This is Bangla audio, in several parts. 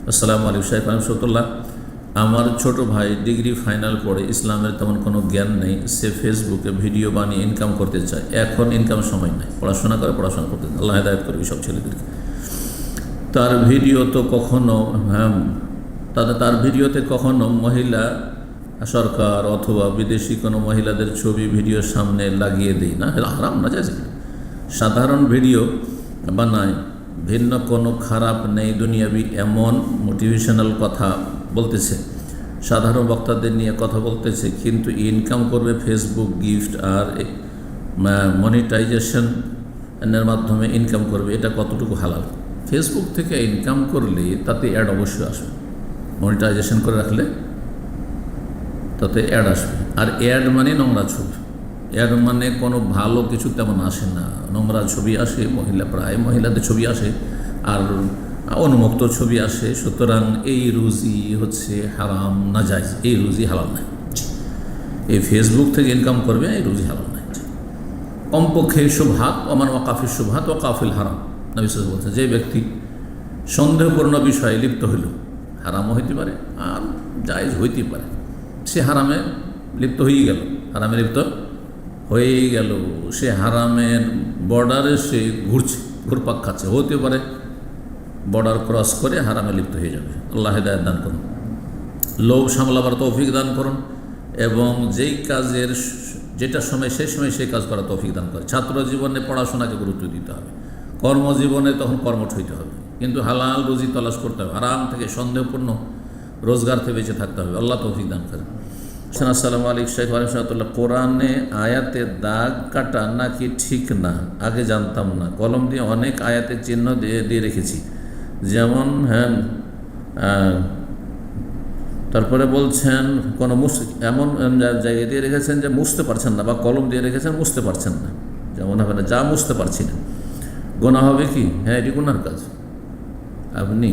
আসসালামু আলাইকুম শাইখ রহমতুল্লাহ। আমার ছোট ভাই ডিগ্রি ফাইনাল পড়ে, ইসলামের তেমন কোনো জ্ঞান নেই। সে ফেসবুকে ভিডিও বানিয়ে ইনকাম করতে চায়। এখন ইনকাম সময় নেই, পড়াশোনা করতে চায়। আল্লাহ হেদায়েত করবে সব ছেলেদেরকে। তার ভিডিও তো কখনো তার ভিডিওতে কখনো মহিলা সরকার অথবা বিদেশি কোনো মহিলাদের ছবি ভিডিওর সামনে লাগিয়ে দেয় না, হারাম না যায়। সাধারণ ভিডিও বানায়, ভিন্ন কোনো খারাপ নেই দুনিয়াবি এমন মোটিভেশনাল কথা বলতেছে, সাধারণ বক্তাদের নিয়ে কথা বলতেছে, কিন্তু ইনকাম করবে ফেসবুক গিফট আর মনিটাইজেশনের মাধ্যমে ইনকাম করবে। এটা কতটুকু হালাল? ফেসবুক থেকে ইনকাম করলে তাতে অ্যাড অবশ্যই আসবে, মনিটাইজেশন করে রাখলে তাতে অ্যাড আসবে। আর অ্যাড মানে নোংরা ছবি, অ্যাড মানে কোনো ভালো কিছু তেমন আসে না, নোংরা ছবি আসে, প্রায় মহিলাদের ছবি আসে আর অনুমুক্ত ছবি আসে। সুতরাং এই রুজি হচ্ছে হারাম নাজায়েজ, এই রুজি হালাল নাই। এই ফেসবুক থেকে ইনকাম করবে, এই রুজি হালাল নাই। কমপক্ষে শুবহাত ওমান ওয়াকাফিল শুবহাত ওয়াকাফিল হারাম, নবী সাল্লাল্লাহু আলাইহি ওয়াসাল্লাম বলছেন, যে ব্যক্তি সন্দেহপূর্ণ বিষয়ে লিপ্ত হইল, হারামও হইতে পারে আর জায়েজ হইতে পারে, সে হারামে লিপ্ত হয়ে গেল, হারামে লিপ্ত হয়ে গেল, সে হারামের বর্ডারে সে ঘুরপাক খাচ্ছে, হতে পারে বর্ডার ক্রস করে হারামে লিপ্ত হয়ে যাবে। আল্লাহ হেদায়েত দান করুন, লোভ সামলাবার তৌফিক দান করুন, এবং যেই কাজের যেটা সময় সেই সময় সেই কাজ করা তৌফিক দান করে। ছাত্র জীবনে পড়াশোনাকে গুরুত্ব দিতে হবে, কর্মজীবনে তখন কর্মঠ হইতে হবে, কিন্তু হালাল রুজি তলাশ করতে হবে, হারাম থেকে সন্দেহপূর্ণ রোজগার থেকে বেঁচে থাকতে হবে। আল্লাহ তৌফিক দান করেন। আসসালামু আলাইকুম শাইখ রহমতুল্লাহ। কোরআনে আয়াতে দাগ কাটা নাকি ঠিক না? আগে জানতাম না, কলম দিয়ে অনেক আয়াতের চিহ্ন দিয়ে রেখেছি, যেমন তারপরে বলছেন কোনো এমন জায়গায় দিয়ে রেখেছেন যে মুছতে পারছেন না, বা কলম দিয়ে রেখেছেন মুছতে পারছেন না, যেমন হবে না যা মুছতে পারছি না, গোনা হবে কি? হ্যাঁ, এটি গুনার কাজ। আপনি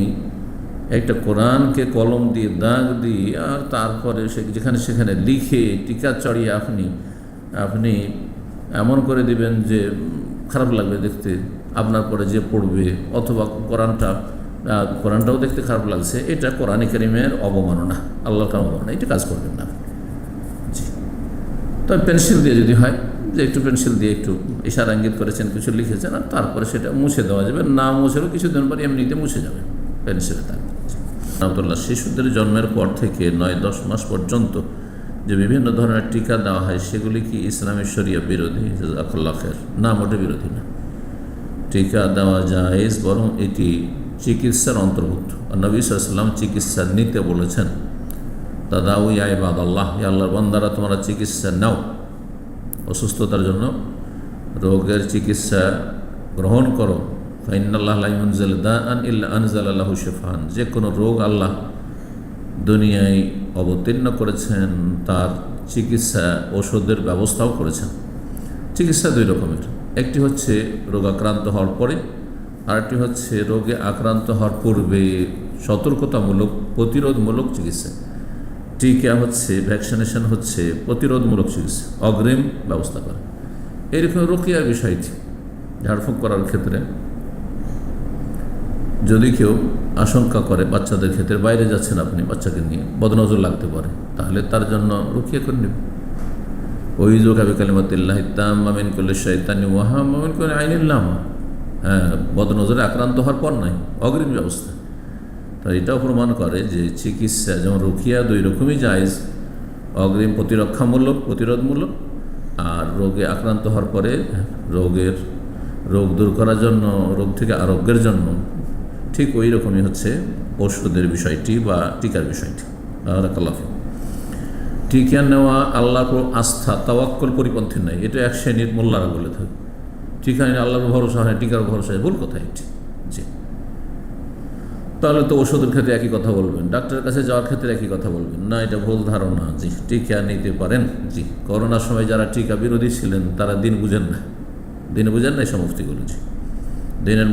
একটা কোরআনকে কলম দিয়ে দাগ দিয়ে আর তারপরে যেখানে সেখানে লিখে টিকা চড়িয়ে আপনি এমন করে দিবেন যে খারাপ লাগবে দেখতে আপনার পরে যে পড়বে, অথবা কোরআনটাও দেখতে খারাপ লাগছে, এটা কোরআন কারীমের অবমাননা, আল্লাহর অবমাননা, এটা কাজ করবেন না। জি, তবে পেন্সিল দিয়ে যদি হয়, যে একটু পেন্সিল দিয়ে একটু ইশারা ইঙ্গিত করেছেন, কিছু লিখেছেন, আর তারপরে সেটা মুছে দেওয়া যাবে, না মুছেও কিছুদিন পর এমনিতে মুছে যাবে পেন্সিলে। তার রহমতুল্লাহ, শিশুদের জন্মের পর থেকে 9-10 মাস পর্যন্ত যে বিভিন্ন ধরনের টিকা দেওয়া হয়, সেগুলি কি ইসলামী শরিয়া বিরোধী? জাযাকাল্লাহ খায়ের। না, মোটে বিরোধী না, টিকা দেওয়া জায়েজ, বরং এটি চিকিৎসার অন্তর্ভুক্ত। নবী সাল্লাল্লাহু আলাইহি ওয়াসাল্লাম চিকিৎসা নিতে বলেছেন, তাদাউ ইয়া ইবাদাল্লাহ, ইয়া আল্লাহর বান্দারা তোমরা চিকিৎসা নাও, অসুস্থতার জন্য রোগের চিকিৎসা গ্রহণ করো। ফাইন্নাল্লাহ লা ইউনজিলু দাআন ইল্লা আনজালা লাহু শিফাআন, যে কোনো রোগ আল্লাহ দুনিয়ায় অবতীর্ণ করেছেন, তার চিকিৎসা ওষুধের ব্যবস্থাও করেছেন। চিকিৎসা দুই রকমের, একটি হচ্ছে রোগাক্রান্ত হওয়ার পরে, আরেকটি হচ্ছে রোগে আক্রান্ত হওয়ার পূর্বে সতর্কতামূলক প্রতিরোধমূলক চিকিৎসা। টিকা হচ্ছে, ভ্যাকসিনেশন হচ্ছে প্রতিরোধমূলক চিকিৎসা, অগ্রিম ব্যবস্থা করা। এরকম রুকিয়ার বিষয়টি, ঝাড়ফুঁক করার ক্ষেত্রে যদি কেউ আশঙ্কা করে বাচ্চাদের ক্ষেত্রে, বাইরে যাচ্ছেন আপনি বাচ্চাকে নিয়ে, বদনজর লাগতে পারে, তাহলে তার জন্য রুকিয়া করে নেবেন। ওইযু কাবি কালিমাতিল্লাহি তাম্মা মিন কুল্লি শাইতানি ওয়া হাম্মা মিন কুল্লি আইনিন লামা। হ্যাঁ, বদনজরে আক্রান্ত হওয়ার পর নয়, অগ্রিম ব্যবস্থা। তো এটাও প্রমাণ করে যে চিকিৎসা যেমন রুকিয়া দুই রকমই জায়েজ, অগ্রিম প্রতিরোধমূলক, আর রোগে আক্রান্ত হওয়ার পরে রোগ দূর করার জন্য, রোগ থেকে আরোগ্যের জন্য ঠিক ওই রকমই হচ্ছে ওষুধের বিষয়টি বা টিকার বিষয়টি। বারাকাল্লাহ ফিক। টিকা নেওয়া আল্লাহর আস্থা, তাওয়াক্কুল পরিপন্থী নয়, এটা এক শ্রেণীর মোল্লারা বলে থাকে। টিকা নিয়ে আল্লাহর ভরসা হয়, টিকার ভরসা হয়, ভুল কথা এটি। জি, তাহলে তো ওষুধের ক্ষেত্রে একই কথা বলবেন, ডাক্তারের কাছে যাওয়ার ক্ষেত্রে একই কথা বলবেন না, এটা ভুল ধারণা। জি, টিকা নিতে পারেন। জি, করোনার সময় যারা টিকা বিরোধী ছিলেন তারা দিন বুঝেন না এই সমস্তিগুলো। জি, দিনের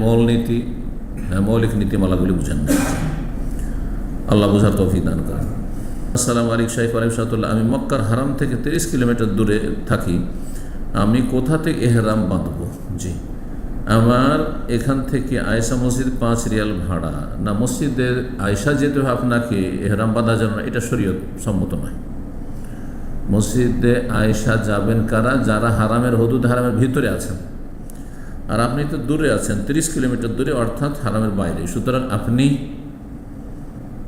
মৌলিক নীতিমালাগুলি বুঝেন না। আল্লাহ বুঝার তৌফিক দান করেন। আসসালামু আলাইকুম শাইখ রহমতুল্লাহ। আমি মক্কার হারাম থেকে 30 কিলোমিটার দূরে থাকি, আমি কোথা থেকে এহরাম বাঁধব? জি, আমার এখান থেকে আয়েশা মসজিদ 5 রিয়াল ভাড়া, না মসজিদে আয়েশা যেতে হবে আপনাকে এহরাম বাঁধার জন্য, এটা শরীয়ত সম্মত নয়। মসজিদে আয়েশা যাবেন কারা? যারা হারামের হদুদ হারামের ভিতরে আছেন, আর আপনি তো দূরে আছেন 30 কিলোমিটার দূরে, অর্থাৎ হারামের বাইরে। সুতরাং আপনি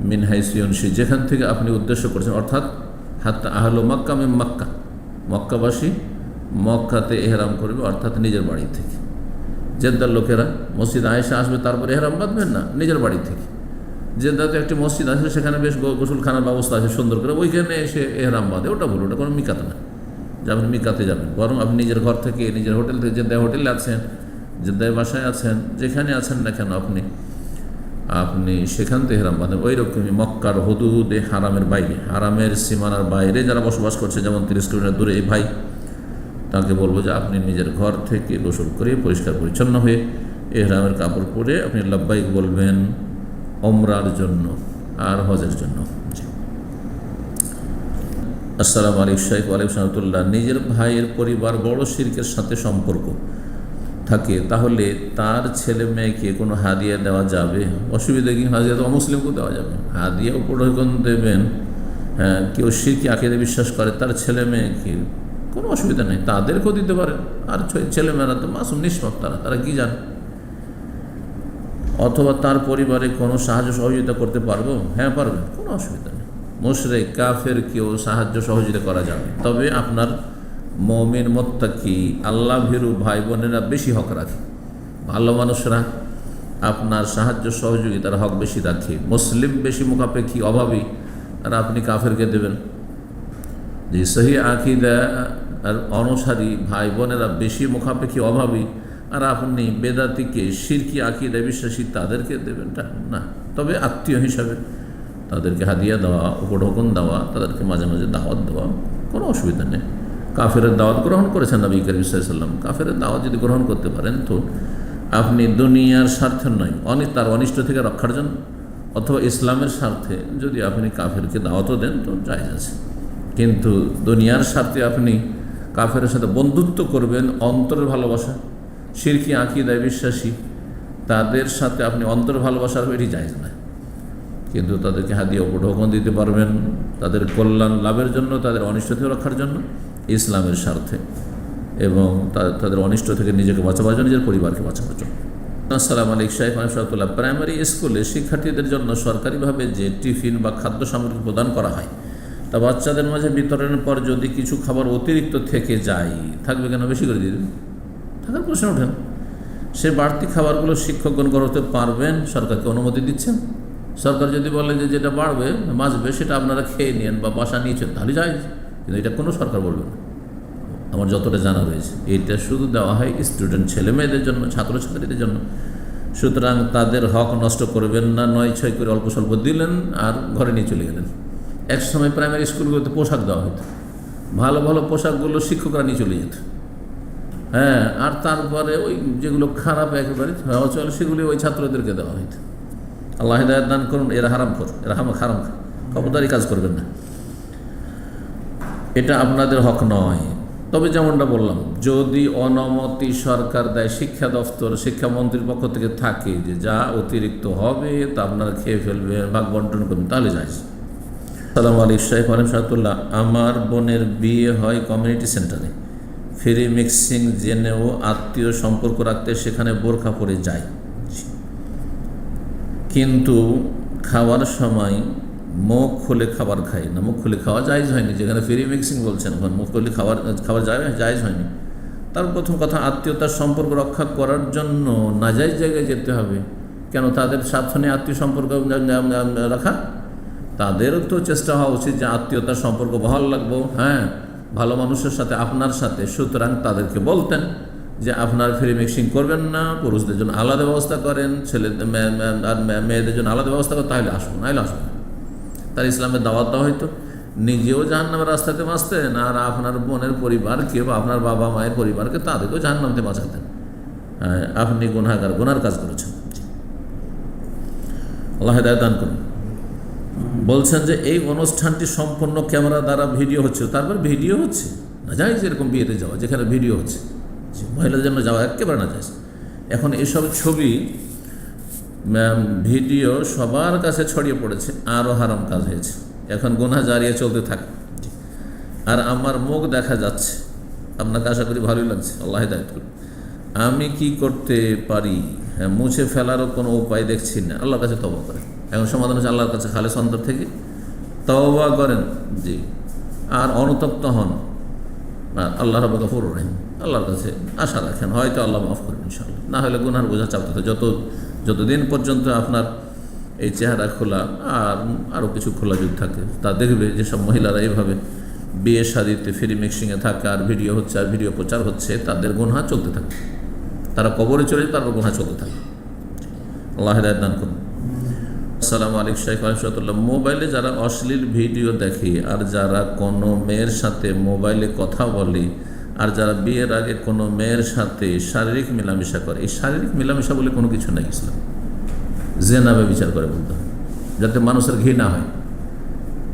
মিন হাইসু ইয়ানশি, যেখান থেকে আপনি উদ্দেশ্য করছেন, অর্থাৎ হাত্তা আহলু মক্কা মিন মক্কা, মক্কাবাসী মক্কাতে এহরাম করবে, অর্থাৎ নিজের বাড়ি থেকে। জেদ্দার লোকেরা মসজিদ আয়েশা আসবে, তারপরে এহরাম বাঁধবেন না, নিজের বাড়ি থেকে। জেদ্দাতে একটি মসজিদ আছে, সেখানে বেশ গোসলখানার ব্যবস্থা আছে সুন্দর করে, ওইখানে এসে এহরাম বাঁধে, ওটা ভুল, ওটা কোনো মিকাত না যে আপনি মিকাতে যাবেন। বরং আপনি নিজের ঘর থেকে, নিজের হোটেল থেকে, জেদ্দায় হোটেলে আছেন, জেদ্দায় বাসায় আছেন, যেখানে আছেন না কেন আপনি সেখান থেকে এহরাম বাঁধেন। ওই রকমই মক্কার হুদুদে হারামের বাইরে, হারামের সীমানার বাইরে যারা বসবাস করছে, যেমন 30 কিলোমিটার দূরে এই ভাই, তাকে বলবো যে আপনি নিজের ঘর থেকে গোসল করে পরিষ্কার পরিচ্ছন্ন হয়ে এহরামের কাপড় পরে আপনি লাব্বাইক বলবেন ওমরার জন্য আর হজের জন্য। আসসালামু আলাইকুম শাইখ। ওয়ালাইকুম সালামতুল্লাহ। নিজের ভাইয়ের পরিবার বড় শিরকের সাথে সম্পর্ক থাকে, তাহলে তার ছেলে মেয়েকে কোনো হাদিয়া দেওয়া যাবে? অসুবিধা কি? হাদিয়া তো অমুসলিমকেও দেওয়া যাবে, হাদিয়া উপঢৌকন দেবেন। হ্যাঁ, কেউ শিরকি আকিদা বিশ্বাস করে, তার ছেলে মেয়েকে কোনো অসুবিধা নেই, তাদেরকেও দিতে পারেন। আর ছেলেমেয়েরা তো মাসুম নিষ্পাপ, তারা কি জানে? অথবা তার পরিবারে কোনো সাহায্য সহযোগিতা করতে পারবো? হ্যাঁ পারবেন, কোনো অসুবিধা নেই। মুশরিক কাফের কেউ সাহায্য সহযোগিতা করা যাবে, তবে আপনার মুমিন মুত্তাকি আল্লাহ ভীরু ভাই বোনেরা বেশি হক রাখে, ভালো মানুষরা আপনার সাহায্য সহযোগিতার হক বেশি রাখে। মুসলিম বেশি মুখাপেক্ষী অভাবী, আর আপনি কাফেরকে দেবেন। যে সহি আকিদা আর অনুসারী ভাই বোনেরা বেশি মুখাপেক্ষী অভাবী, আর আপনি বেদাতিকে শিরকি আকিদা বিশ্বাসী তাদেরকে দেবেন না। তবে আত্মীয় হিসাবে তাদেরকে হাদিয়া দেওয়া, উপঢৌকন দেওয়া, তাদেরকে মাঝে মাঝে দাওয়াত দেওয়া, কোনো অসুবিধা নেই। কাফেরের দাওয়াত গ্রহণ করেছেন নবী করিম সাল্লাল্লাহু আলাইহি ওয়াসাল্লাম, কাফেরের দাওয়াত যদি গ্রহণ করতে পারেন, তো আপনি দুনিয়ার স্বার্থে নয়, তার অনিষ্ট থেকে রক্ষার জন্য, অথবা ইসলামের স্বার্থে যদি আপনি কাফেরকে দাওয়াতও দেন, তো জায়েজ আছে। কিন্তু দুনিয়ার স্বার্থে আপনি কাফেরের সাথে বন্ধুত্ব করবেন, অন্তরের ভালোবাসা, শিরকি আকিদায় বিশ্বাসী তাদের সাথে আপনি অন্তরের ভালোবাসা রাখবেন, এটি জায়েজ নয়। কিন্তু তাদেরকে হাদিয়া উপঢৌকন দিতে পারবেন, তাদের কল্যাণ লাভের জন্য, তাদের অনিষ্ট থেকে রক্ষার জন্য, ইসলামের স্বার্থে, এবং তাদের অনিষ্ট থেকে নিজেকে বাঁচাবার জন্য, নিজের পরিবারকে বাঁচাবার জন্য। আসসালামু আলাইকুম শাইখ রহমতুল্লাহ। প্রাইমারি স্কুলে শিক্ষার্থীদের জন্য সরকারিভাবে যে টিফিন বা খাদ্য সামগ্রী প্রদান করা হয়, তা বাচ্চাদের মাঝে বিতরণের পর যদি কিছু খাবার অতিরিক্ত থেকে যায়, থাকবে কেন? বেশি করে দিয়ে দেবেন, থাকার প্রশ্ন ওঠেন। সে বাড়তি খাবারগুলো শিক্ষকগণ করতে পারবেন, সরকারকে অনুমতি দিচ্ছেন। সরকার যদি বলে যে যেটা বাঁচবে সেটা আপনারা খেয়ে নিন বা বাসা নিয়েছেন, তাহলে যায়। কিন্তু এটা কোনো সরকার বলবে না, আমার যতটা জানা রয়েছে। এটা শুধু দেওয়া হয় স্টুডেন্ট ছেলে মেয়েদের জন্য, ছাত্রছাত্রীদের জন্য। সুতরাং তাদের হক নষ্ট করবেন না, 9-6 করে অল্প স্বল্প দিলেন আর ঘরে নিয়ে চলে গেলেন। এক সময় প্রাইমারি স্কুলগুলোতে পোশাক দেওয়া হতো, ভালো ভালো পোশাকগুলো শিক্ষকরা নিয়ে চলে যেত। হ্যাঁ, আর তারপরে ওই যেগুলো খারাপ একেবারে চলে, সেগুলি ওই ছাত্রদেরকে দেওয়া হতো। আল্লাহ হিদায়াত দান করুন। এরা হারাম কর, এরা হারাম খবরদারি কাজ করবেন না, এটা আপনাদের হক নয়। তবে যেমনটা বললাম, যদি অনুমতি সরকার দেয়, শিক্ষা দপ্তর, শিক্ষামন্ত্রীর পক্ষ থেকে থাকে যে যা অতিরিক্ত হবে তা আপনারা খেয়ে ফেলবেন, ভাগ বন্টন করবেন, তাহলে যায়। আসসালামু আলাইকুম শাইখ রহমতুল্লাহ। আমার বোনের বিয়ে হয় কমিউনিটি সেন্টারে, ফ্রি মিক্সিং জেনেও আত্মীয় সম্পর্ক রাখতে সেখানে বোরখা পরে যায়, কিন্তু খাওয়ার সময় মুখ খুলে খাবার খায় না। মুখ খুলে খাওয়া জায়েজ হয়নি, যেখানে ফ্রি মিক্সিং বলছেন, ওখানে মুখ খুলে খাবার জায়েজ হয়নি। তার প্রথম কথা, আত্মীয়তার সম্পর্ক রক্ষা করার জন্য নাজায়েজ জায়গায় যেতে হবে কেন? তাদের সাথে আত্মীয় সম্পর্ক রাখা, তাদেরও তো চেষ্টা হওয়া উচিত যে আত্মীয়তার সম্পর্ক বহাল রাখবো, হ্যাঁ, ভালো মানুষের সাথে, আপনার সাথে। সুতরাং তাদেরকে বলতেন যে আপনার ফ্রি মিক্সিং করবেন না, পুরুষদের জন্য আলাদা ব্যবস্থা করেন, আর মেয়েদের জন্য আলাদা ব্যবস্থা করেন, তাহলে আসবো, নাহলে আসবো। তার ইসলামের দাওয়াত দেওয়া হয়তো, নিজেও জাহান্নামের রাস্তাতে বাঁচতেন, আর আপনার বোনের পরিবারকে বা আপনার বাবা মায়ের পরিবারকে তাদেরকেও জাহান্নামতে বাঁচাতেন। আপনি গুনার কাজ করেছেন। আল্লাহ হিদায়াত দান করুন। বলছেন যে এই অনুষ্ঠানটি সম্পূর্ণ ক্যামেরা দ্বারা ভিডিও হচ্ছে, তারপর ভিডিও হচ্ছে না যায়, যেরকম বিয়েতে যাওয়া যেখানে ভিডিও হচ্ছে, মহিলাদের জন্য যাওয়া একেবারে না যায়। এখন এসব ছবি ভিডিও সবার কাছে ছড়িয়ে পড়েছে, আরও হারাম কাজ হয়েছে, এখন গুনাহ জারিয়ে চলতে থাকে। আর আমার মুখ দেখা যাচ্ছে, আপনাকে আশা করি ভালোই লাগছে, আল্লাহ হিদায়াত করুন। আমি কি করতে পারি? হ্যাঁ, মুছে ফেলারও কোনো উপায় দেখছি না। আল্লাহর কাছে তওবা করেন। এখন সমাধান হচ্ছে আল্লাহর কাছে খালেস অন্তর থেকে তওবা করেন, জি, আর অনুতপ্ত হন। আর আল্লাহ রাব্বুল গফুরুর রহিম, আল্লাহর কাছে আশা রাখেন, হয়তো আল্লাহ মাফ করবেন ইনশাআল্লাহ। না হলে গুনাহর বোঝা চাপতে থাকে। যতদিন পর্যন্ত আপনার এই চেহারা খোলা আর আরও কিছু খোলা যদি থাকে, তা দেখবে যেসব মহিলারা এইভাবে বিয়ে শাদিতে ফ্রি মিক্সিংয়ে থাকে আর ভিডিও হচ্ছে আর ভিডিও প্রচার হচ্ছে, তাদের গুনাহ চলতে থাকে। তারা কবরে চলে যায়, তারপর গুনাহ চলতে থাকে। আল্লাহ হিদায়াত দান করুন। আসসালামু আলাইকুম শাইখ রাহমাতুল্লাহ। মোবাইলে যারা অশ্লীল ভিডিও দেখে আর যারা কোনো মেয়ের সাথে মোবাইলে কথা বলে আর যারা বিয়ের আগে কোনো মেয়ের সাথে শারীরিক মেলামেশা করে, এই শারীরিক মেলামেশা বলে কোনো কিছু নেই ইসলাম। জিনা ব্যভিচার করে বলতে হবে, যাতে মানুষের ঘৃণা হয়।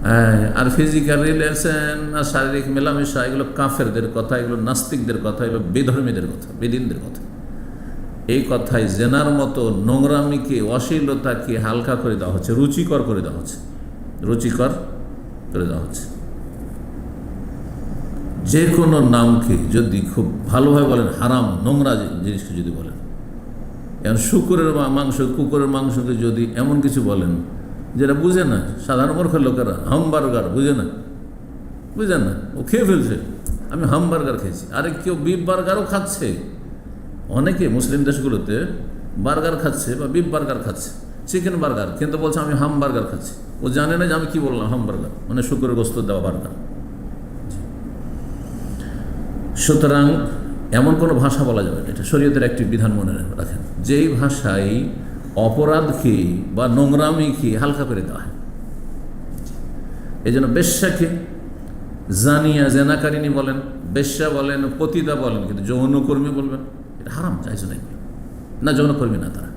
হ্যাঁ, আর ফিজিক্যাল রিলেশন আর শারীরিক মেলামেশা এগুলো কাফেরদের কথা, এগুলো নাস্তিকদের কথা, এগুলো বেধর্মীদের কথা, বেদিনদের কথা। এই কথায় জেনার মতো নোংরামিকে, অশ্লীলতাকে হালকা করে দেওয়া হচ্ছে, রুচিকর করে দেওয়া হচ্ছে, রুচিকর করে দেওয়া হচ্ছে। যে কোনো নামকে যদি খুব ভালোভাবে বলেন, হারাম নোংরা জিনিসকে যদি বলেন, এখন শুকুরের মাংস, কুকুরের মাংসকে যদি এমন কিছু বলেন যেটা বুঝে না, সাধারণ মূর্খ লোকেরা, হামবার্গার বুঝে না, বুঝেন না, ও খেয়ে ফেলছে, আমি হামবার্গার খেয়েছি। আরে কেউ বিফ বার্গারও খাচ্ছে, অনেকে মুসলিম দেশগুলোতে বার্গার খাচ্ছে বা বিফ বার্গার খাচ্ছে, চিকেন বার্গার, কিন্তু বলছে আমি হামবার্গার খাচ্ছি। ও জানে না যে আমি কি বললাম, হামবার্গার মানে শুকুরের গোস্ত দেওয়া বার্গার। সুতরাং এমন কোনো ভাষা বলা যাবে না, এটা শরীয়তের একটি বিধান মনে রাখেন, যেই ভাষায় অপরাধকে বা নোংরামিকে হালকা করে দেওয়া হয়। এই জন্য বেশ্যাকে জানিয়া জেনাকারিনী বলেন, বেশ্যা বলেন, পতিতা বলেন, কিন্তু যৌনকর্মী বলবেন এটা হারাম, চাইছে না, যৌনকর্মী না তারা।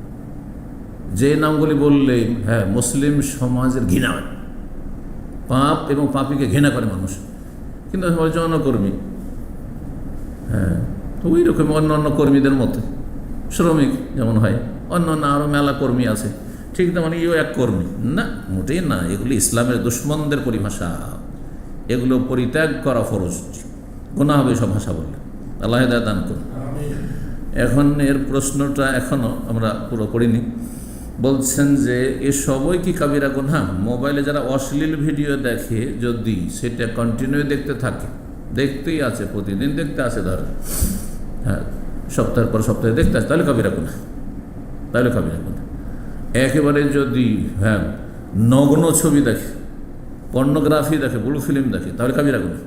যে নামগুলি বললে হ্যাঁ মুসলিম সমাজের ঘৃণা হয়, পাপ এবং পাপীকে ঘৃণা করে মানুষ, কিন্তু যৌনকর্মী, হ্যাঁ, তো ওই রকম অন্য অন্য কর্মীদের মতো, শ্রমিক যেমন হয়, অন্য অন্য আরও মেলা কর্মী আছে, ঠিক তেমন ইও এক কর্মী না, মোটেই না। এগুলি ইসলামের দুশ্মনদের পরিভাষা, এগুলো পরিত্যাগ করা ফরজ, গুনাহ হবে সব ভাষা বললে। আল্লাহ হিদায়াত দান করুন। এখন এর প্রশ্নটা এখনও আমরা পুরো করিনি। বলছেন যে এ সবই কি কাবিরা গুনাহ? মোবাইলে যারা অশ্লীল ভিডিও দেখে, যদি সেটা কন্টিনিউ দেখতে থাকে, দেখতেই আছে, প্রতিদিন দেখতে আছে, ধর হ্যাঁ সপ্তাহের পর সপ্তাহে দেখতে আছে, তাহলে কাবিরা গুনাহ, তাহলে কাবিরা গুনাহ। একেবারে যদি হ্যাঁ নগ্ন ছবি দেখে, পর্নোগ্রাফি দেখে, ব্লু ফিল্ম দেখে, তাহলে কাবিরা গুনাহ।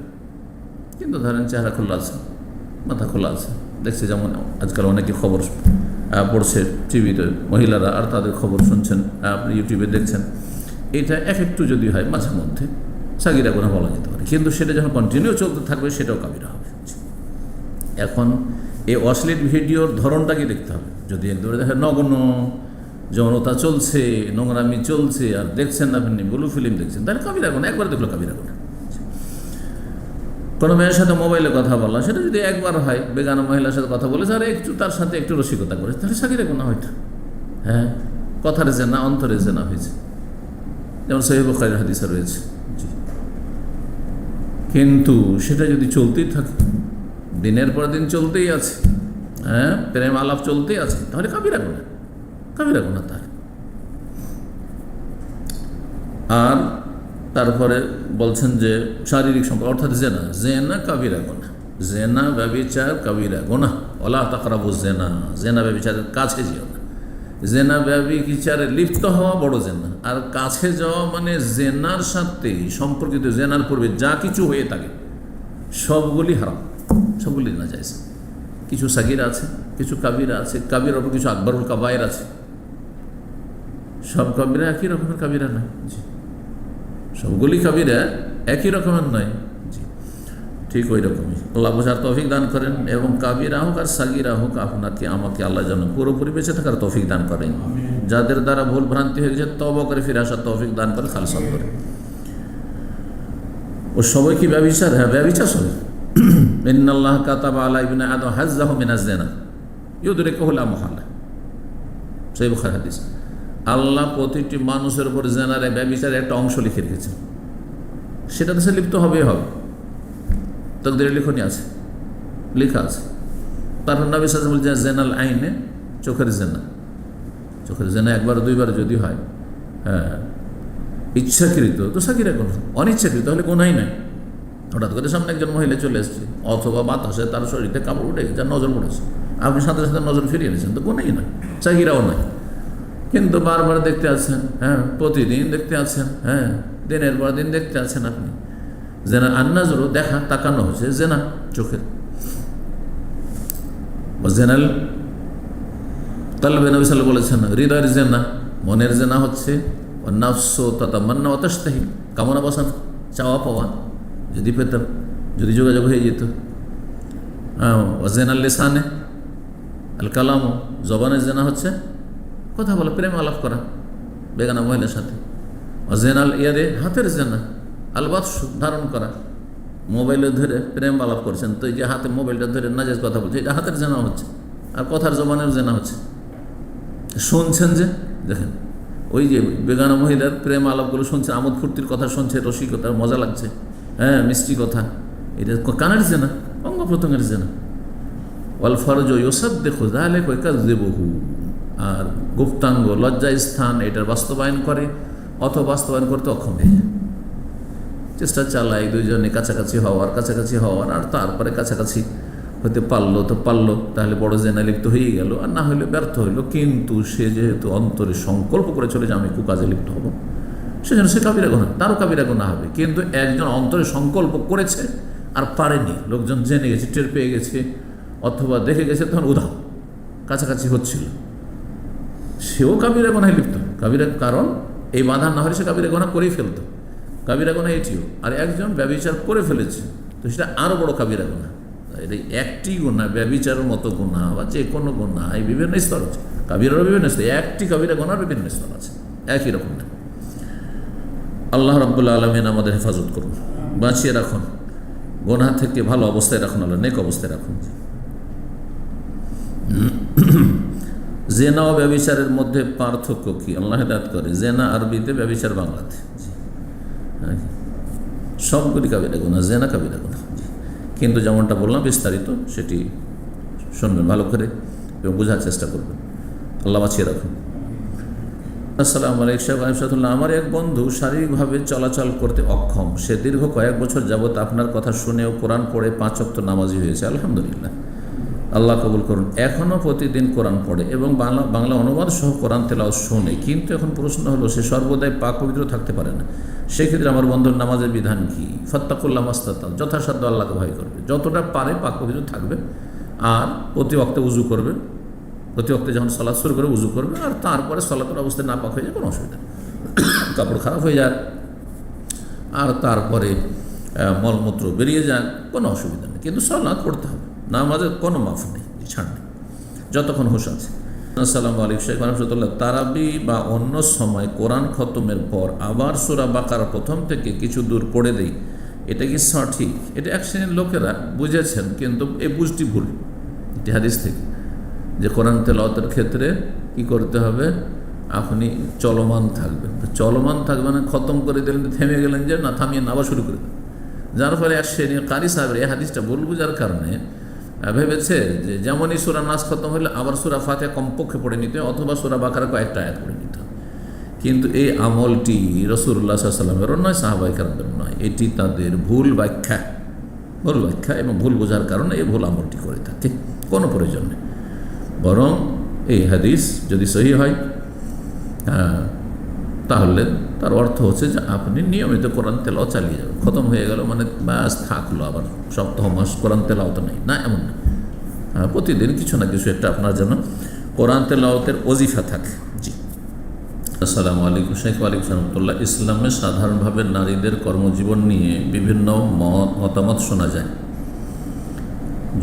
কিন্তু ধরেন চেহারা খোলা আছে, মাথা খোলা আছে, দেখছে, যেমন আজকাল অনেকে খবর পড়ছে টিভিতে মহিলারা, আর তাদের খবর শুনছেন, আপনি ইউটিউবে দেখছেন, এটা একটু যদি হয় মাঝে মধ্যে, সাগিরা গুনাহ বলা যেতে পারে। কিন্তু সেটা যখন কন্টিনিউ চলতে থাকবে, সেটাও কাবিরা হবে। এখন এই অশ্লীল ভিডিওর ধরনটাকে দেখতে হবে। যদি একদম দেখেন নগ্ন যৌনতা চলছে, নোংরামি চলছে, আর দেখছেন আপনি ব্লু ফিল্ম দেখছেন, তাহলে কাবিরা গুনাহ, একবার দেখলো কাবিরা গুনাহ। কোনো মেয়ের সাথে মোবাইলে কথা বলা, সেটা যদি একবার হয়, বেগানা মহিলার সাথে কথা বলেছে আর একটু তার সাথে একটু রসিকতা করেছে, তাহলে সাগিরা গুনাহ হয়তো, হ্যাঁ, কথার জেনা, অন্তরে জেনা হয়েছে, যেমন সহিহ বুখারীর হাদিসে রয়েছে। কিন্তু সেটা যদি চলতেই থাকে, দিনের পর দিন চলতেই আছে, হ্যাঁ, প্রেম আলাপ চলতেই আছে, তাহলে কাবিরা গুনাহ, কাবিরা গুনাহ তার। আর তারপরে বলছেন যে শারীরিক সম্পর্ক, অর্থাৎ জেনা, জেনা কাবিরা গুনাহ, জেনা ব্যভিচার কাবিরা গুনাহ। ওয়ালা তাকরাবুজ জেনা, জেনা ব্যভিচারের কাছে যেও না। জেনা ব্যভিচারে লিপ্ত হওয়া বড় জেনা, আর কাছে যাওয়া মানে জেনার সাথে সম্পর্কিত, জেনার পূর্বে যা কিছু হয়ে থাকে সবগুলি হারাম, সবগুলি নাজায়েজ। কিছু সাগীরা আছে, কিছু কাবিরা আছে, কাবিরার উপর কিছু আকবরুল কাবায়ের আছে। সব কাবিরা একই রকমের কাবিরা নয়, জি, সবগুলি কাবিরা একই রকমের নয়, জি, ঠিক ওই রকমই। আল্লাহ বোঝার তৌফিক দান করেন, এবং কাবিরা হোক আর সাগীরা হোক, আপনাকে আমাকে আল্লাহ যেন পুরোপুরি বেঁচে থাকার তৌফিক দান করেন। যাদের দ্বারা ভুল ভ্রান্তি হয়ে গেছে, তওবা করে ফিরে আসার তৌফিক দান করে, খালেস করে। ও সবাই কি ব্যভিচার? হ্যাঁ, ব্যভিচার সবাই। ইন্নাল্লাহ কাতাবা আলা ইবনি আদম হাজ্জাহু মিনাজ জিনা, ইউদরিকুহু লা মুহালা, সহিহ বুখারী হাদিস। আল্লাহ প্রতিটি মানুষের উপর জেনার ব্যভিচারের একটা অংশ লিখে রেখেছেন, সেটাতে সে লিপ্ত হবেই হবে, তাকদীরের লিখনই আছে, লেখা আছে। তারপর নবী সাল্লাল্লাহু আলাইহি ওয়াসাল্লাম বলছেন জেনাল আইনে, চোখের জেনা, চোখের জেনা একবার দুইবার যদি হয়, হ্যাঁ, ইচ্ছাকৃত তো সাকিরা গুনাহ, অনিচ্ছাকৃত হলে গুনাহই নাই। হঠাৎ করে সামনে একজন মহিলা চলে এসছে, অথবা বাতাসে তার শরীরে কাপড় উঠে গেছে, নজর পড়েছে, আপনি সাথে সাথে নজর ফিরিয়ে নিয়েছেন, তো গুনাহই নয়, সাকিরাও নয়। কিন্তু বারবার দেখতে আছেন, হ্যাঁ, প্রতিদিন দেখতে আছেন, হ্যাঁ, দিনের পর দিন দেখতে আছেন আপনি, জেনা আন্নাজরও দেখা, তাকানো হচ্ছে জেনা চোখের। জেনাল কলবে, নবী সাল্লাল্লাহু আলাইহি ওয়াসাল্লাম বলেছেন হৃদয়ের জেনা, মনের জেনা হচ্ছে নাফস তাতামান্না ওয়া তাশতাহি, কামনা বাসনা, চাওয়া পাওয়া, যদি পেতাম, যদি যোগাযোগ হয়ে যেত। জেনাল লিসানে আল কালাম, জবানের জেনা হচ্ছে কথা বলা, প্রেম আলাপ করা বেগানা মহিলার সাথে। জেনাল ইয়াদে, হাতের জেনা আল বাতশ, ধারণ করা, মোবাইলে ধরে প্রেম আলাপ করছেন, তো এই যে হাতে মোবাইলটা ধরে নাজায়েজ কথা বলছে, এটা হাতের জেনা হচ্ছে। আর কথার জবানের জেনা হচ্ছে, শুনছেন যে, দেখেন ওই যে বেগানা মহিলার প্রেম আলাপগুলো শুনছেন, আমোদ ফুর্তির কথা শুনছে, রসিকতার মজা লাগছে, হ্যাঁ, মিষ্টি কথা, এটা কানের জেনা, অঙ্গ প্রত্যঙ্গের জেনা। ওয়াল ফরজ ইউসাদ্দিকু যালিকা ওয়া ইয়াকাযযিবুহু, আর গুপ্তাঙ্গ লজ্জা স্থান এটার বাস্তবায়ন করে অথবা বাস্তবায়ন করতে অক্ষম হয়ে যায়। চেষ্টা চালায় দুইজনে কাছাকাছি হওয়ার, আর তারপরে কাছাকাছি হতে পারলো তো পারলো, তাহলে বড় জেনা লিপ্ত হয়ে গেল, আর না হলে ব্যর্থ হইলো। কিন্তু সে যেহেতু অন্তরে সংকল্প করে চলে যে আমি কুকাজে লিপ্ত হব, সেজন্য সে কাবিরা গুনাহ, তারও কাবিরা গুনাহ হবে। কিন্তু একজন অন্তরে সংকল্প করেছে আর পারেনি, লোকজন জেনে গেছে, টের পেয়ে গেছে, অথবা দেখে গেছে, তখন উধাও কাছাকাছি হচ্ছিল, সেও কাবিরা গুনাহে লিপ্ত। কাবিরা, কারণ এই বাধা না হলে সে কাবিরা গুনাহ করেই ফেলতো, কাবিরা গুনাহ এটিও। আর একজন ব্যভিচার করে ফেলেছে, তো সেটা আরও বড় কাবিরা গুনাহ। এটা একটি গুনাহ, ব্যভিচারের মতো গুনাহ বা যে কোনো গুনাহ, এই বিভিন্ন স্তর আছে, কাবিরারও বিভিন্ন স্তর, একটি কাবিরা গুনাহর বিভিন্ন স্তর আছে, একই রকম না। আল্লাহ রাব্বুল আলামিন আমাদের হেফাজত করুন, বাঁচিয়ে রাখুন, গুনাহ থেকে ভালো অবস্থায় রাখুন, আল্লাহ নেক অবস্থায় রাখুন। জেনা ও ব্যভিচারের মধ্যে পার্থক্য কি? আল্লাহ হেদায়েত করে। জেনা আরবিতে, ব্যভিচার বাংলাতে, সবগুলি কাবিরা গুনাহ, জেনা কাবিরা গুনাহ। কিন্তু যেমনটা বললাম বিস্তারিত, সেটি শুনবেন ভালো করে এবং বোঝার চেষ্টা করবেন। আল্লাহ বাঁচিয়ে রাখুন। আসসালামু আলাইকুম। আমার এক বন্ধু শারীরিকভাবে চলাচল করতে অক্ষম, সে দীর্ঘ কয়েক বছর যাবৎ আপনার কথা শুনেও কোরআন পড়ে 5 ওয়াক্ত নামাজি হয়েছে, আলহামদুলিল্লাহ, আল্লাহ কবুল করুন। এখনও প্রতিদিন কোরআন পড়ে এবং বাংলা অনুবাদ সহ কোরআন তেলাওয়াত শোনে। কিন্তু এখন প্রশ্ন হলো, সে সর্বদাই পাক পবিত্র থাকতে পারে না। সেক্ষেত্রে আমার বন্ধুর নামাজের বিধান কি? ফাত্তাকুল্লাহ মাস্তাতাউ, যথাসাধ্য আল্লাহকে ভয় করবে, যতটা পারে পাক পবিত্র থাকবে, আর প্রতি ওয়াক্তে উজু করবে, প্রতি ওয়াক্তে যখন সালাত শুরু করে উজু করবে, আর তারপরে সালাতের অবস্থায় না পাক হয়ে যায় কোনো অসুবিধা নেই, কাপড় খারাপ হয়ে যায় আর তারপরে মলমূত্র বেরিয়ে যায়, কোনো অসুবিধা নেই। কিন্তু সালাত পড়তে হবে, নামাজের কোনো মাফ নেই, ছাড় নেই, যতক্ষণ হুঁশ আছে। আসসালামু আলাইকুম শেখ রহমতুল্লাহ। তারাবি বা অন্য সময় কোরআন খতমের পর আবার সূরা বাকারা প্রথম থেকে কিছু দূর পড়ে দেই, এটা কি সঠিক? এটা এক শ্রেণীর লোকেরা বুঝেছেন, কিন্তু এই বুঝটি ভুল। এটি হাদিস থেকে, যে কোরআন তেলাওয়াতের ক্ষেত্রে কি করতে হবে, আপনি চলমান থাকবেন। চলমান থাকবেন, খতম করে দিলেন, থেমে গেলেন যে না, থামিয়ে না, আবার শুরু করে দেন। যার ফলে এক শ্রেণীর কারি সাহেবের এই হাদিসটা ভুল বুঝার কারণে ভেবেছে যে যেমনই সূরা নাস খতম হলে আবার সূরা ফাতিহা কমপক্ষে পড়ে নিতে, অথবা সূরা বাকারা কয়েকটা আয়াত পড়ে নিতে। কিন্তু এই আমলটি রাসূলুল্লাহ সাল্লাল্লাহু আলাইহি ওয়াসাল্লামেরও নয়, সাহাবায়ে কেরামদেরও নয়। এটি তাদের ভুল ব্যাখ্যা এবং ভুল বোঝার কারণে এই ভুল আমলটি করে থাকে, কোনো প্রয়োজন নেই। বরং এই হাদিস যদি সহি হয়, তাহলে তার অর্থ হচ্ছে যে আপনি নিয়মিত কোরআন তেলাওয়াত চালিয়ে যাবেন। খতম হয়ে গেল মানে ব্যাস থাকলো, আবার সপ্তাহ মাস কোরআন তেলাওয়াত নেই, না, এমন না। প্রতিদিন কিছু না কিছু একটা আপনার জন্য কোরআন তেলাওয়াতের ওজিফা থাকে। জি, আসসালামু আলাইকুম শেখ। ওয়ালাইকুম রহমতুল্লাহ। ইসলামে সাধারণভাবে নারীদের কর্মজীবন নিয়ে বিভিন্ন মতামত শোনা যায়।